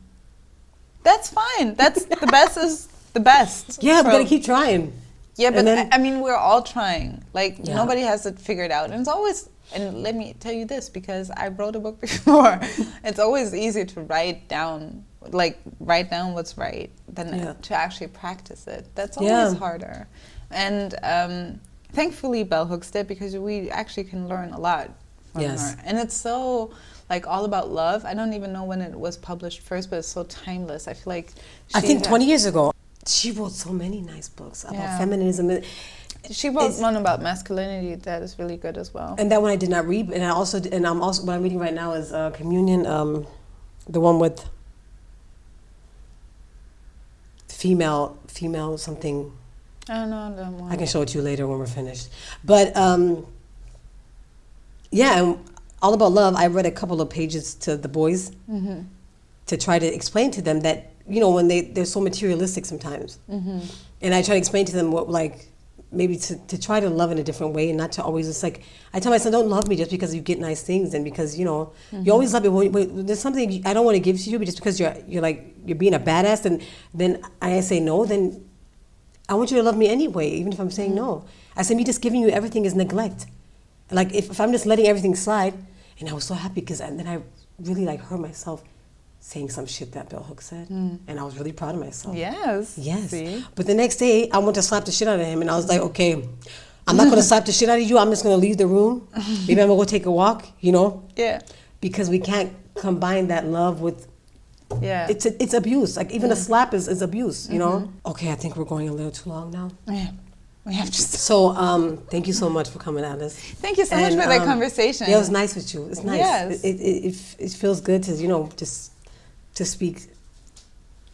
That's fine. That's the best is the best. Yeah, I'm gonna keep trying. Yeah, but I mean, we're all trying. Like, nobody has it figured out. And it's always, and let me tell you this, because I wrote a book before, it's always easier to write down what's right than to actually practice it. That's always harder. And thankfully, Bell Hooks did, because we actually can learn a lot from her. And it's so, like, all about love. I don't even know when it was published first, but it's so timeless. I feel like I think 20 years ago. She wrote so many nice books about feminism. She wrote one about masculinity that is really good as well. And that one I did not read. And what I'm reading right now is Communion, the one with female something. I don't know that one. I can show it to you later when we're finished. But and all about love. I read a couple of pages to the boys to try to explain to them that, when they're so materialistic sometimes. Mm-hmm. And I try to explain to them what, like, maybe to try to love in a different way and not to always just, like, I tell my son, don't love me just because you get nice things and because, you always love me when there's something I don't want to give to you, but just because you're being a badass, and then I say no, then I want you to love me anyway, even if I'm saying no. I said, me just giving you everything is neglect. Like, if I'm just letting everything slide, and I was so happy because then I really like heard myself saying some shit that Bell Hooks said, and I was really proud of myself. Yes. Yes. See? But the next day, I went to slap the shit out of him, and I was like, okay, I'm not going to slap the shit out of you. I'm just going to leave the room. Maybe I'm going to go take a walk, you know? Yeah. Because we can't combine that love with... Yeah. It's abuse. Like, even a slap is abuse, you know? Okay, I think we're going a little too long now. Yeah. We have to. So, thank you so much for coming, Alice. Thank you so much for that conversation. Yeah, it was nice with you. It's nice. Yes. It feels good to, you know, just to speak.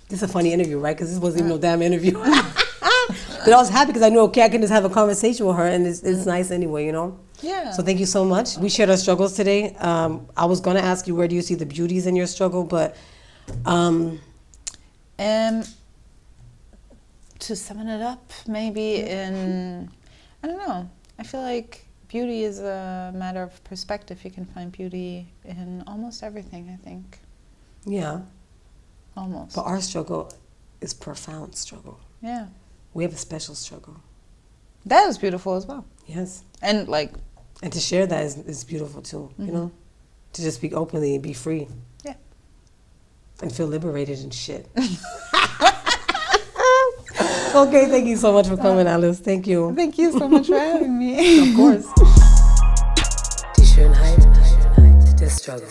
This is a funny interview, right? Because this wasn't even no damn interview. But I was happy because I knew, okay, I can just have a conversation with her, and it's nice anyway, you know? Yeah. So thank you so much. We shared our struggles today. I was going to ask you, where do you see the beauties in your struggle? But... to sum it up, maybe in, I don't know, I feel like beauty is a matter of perspective. You can find beauty in almost everything, I think. Yeah. Almost. But our struggle is profound struggle. Yeah. We have a special struggle. That is beautiful as well. Yes. And like... And to share that is beautiful too, you know? To just speak openly and be free. Yeah. And feel liberated and shit. Okay, thank you so much for coming, Alice. Thank you. Thank you so much for having me. Of course. Die Schönheit, der Struggle.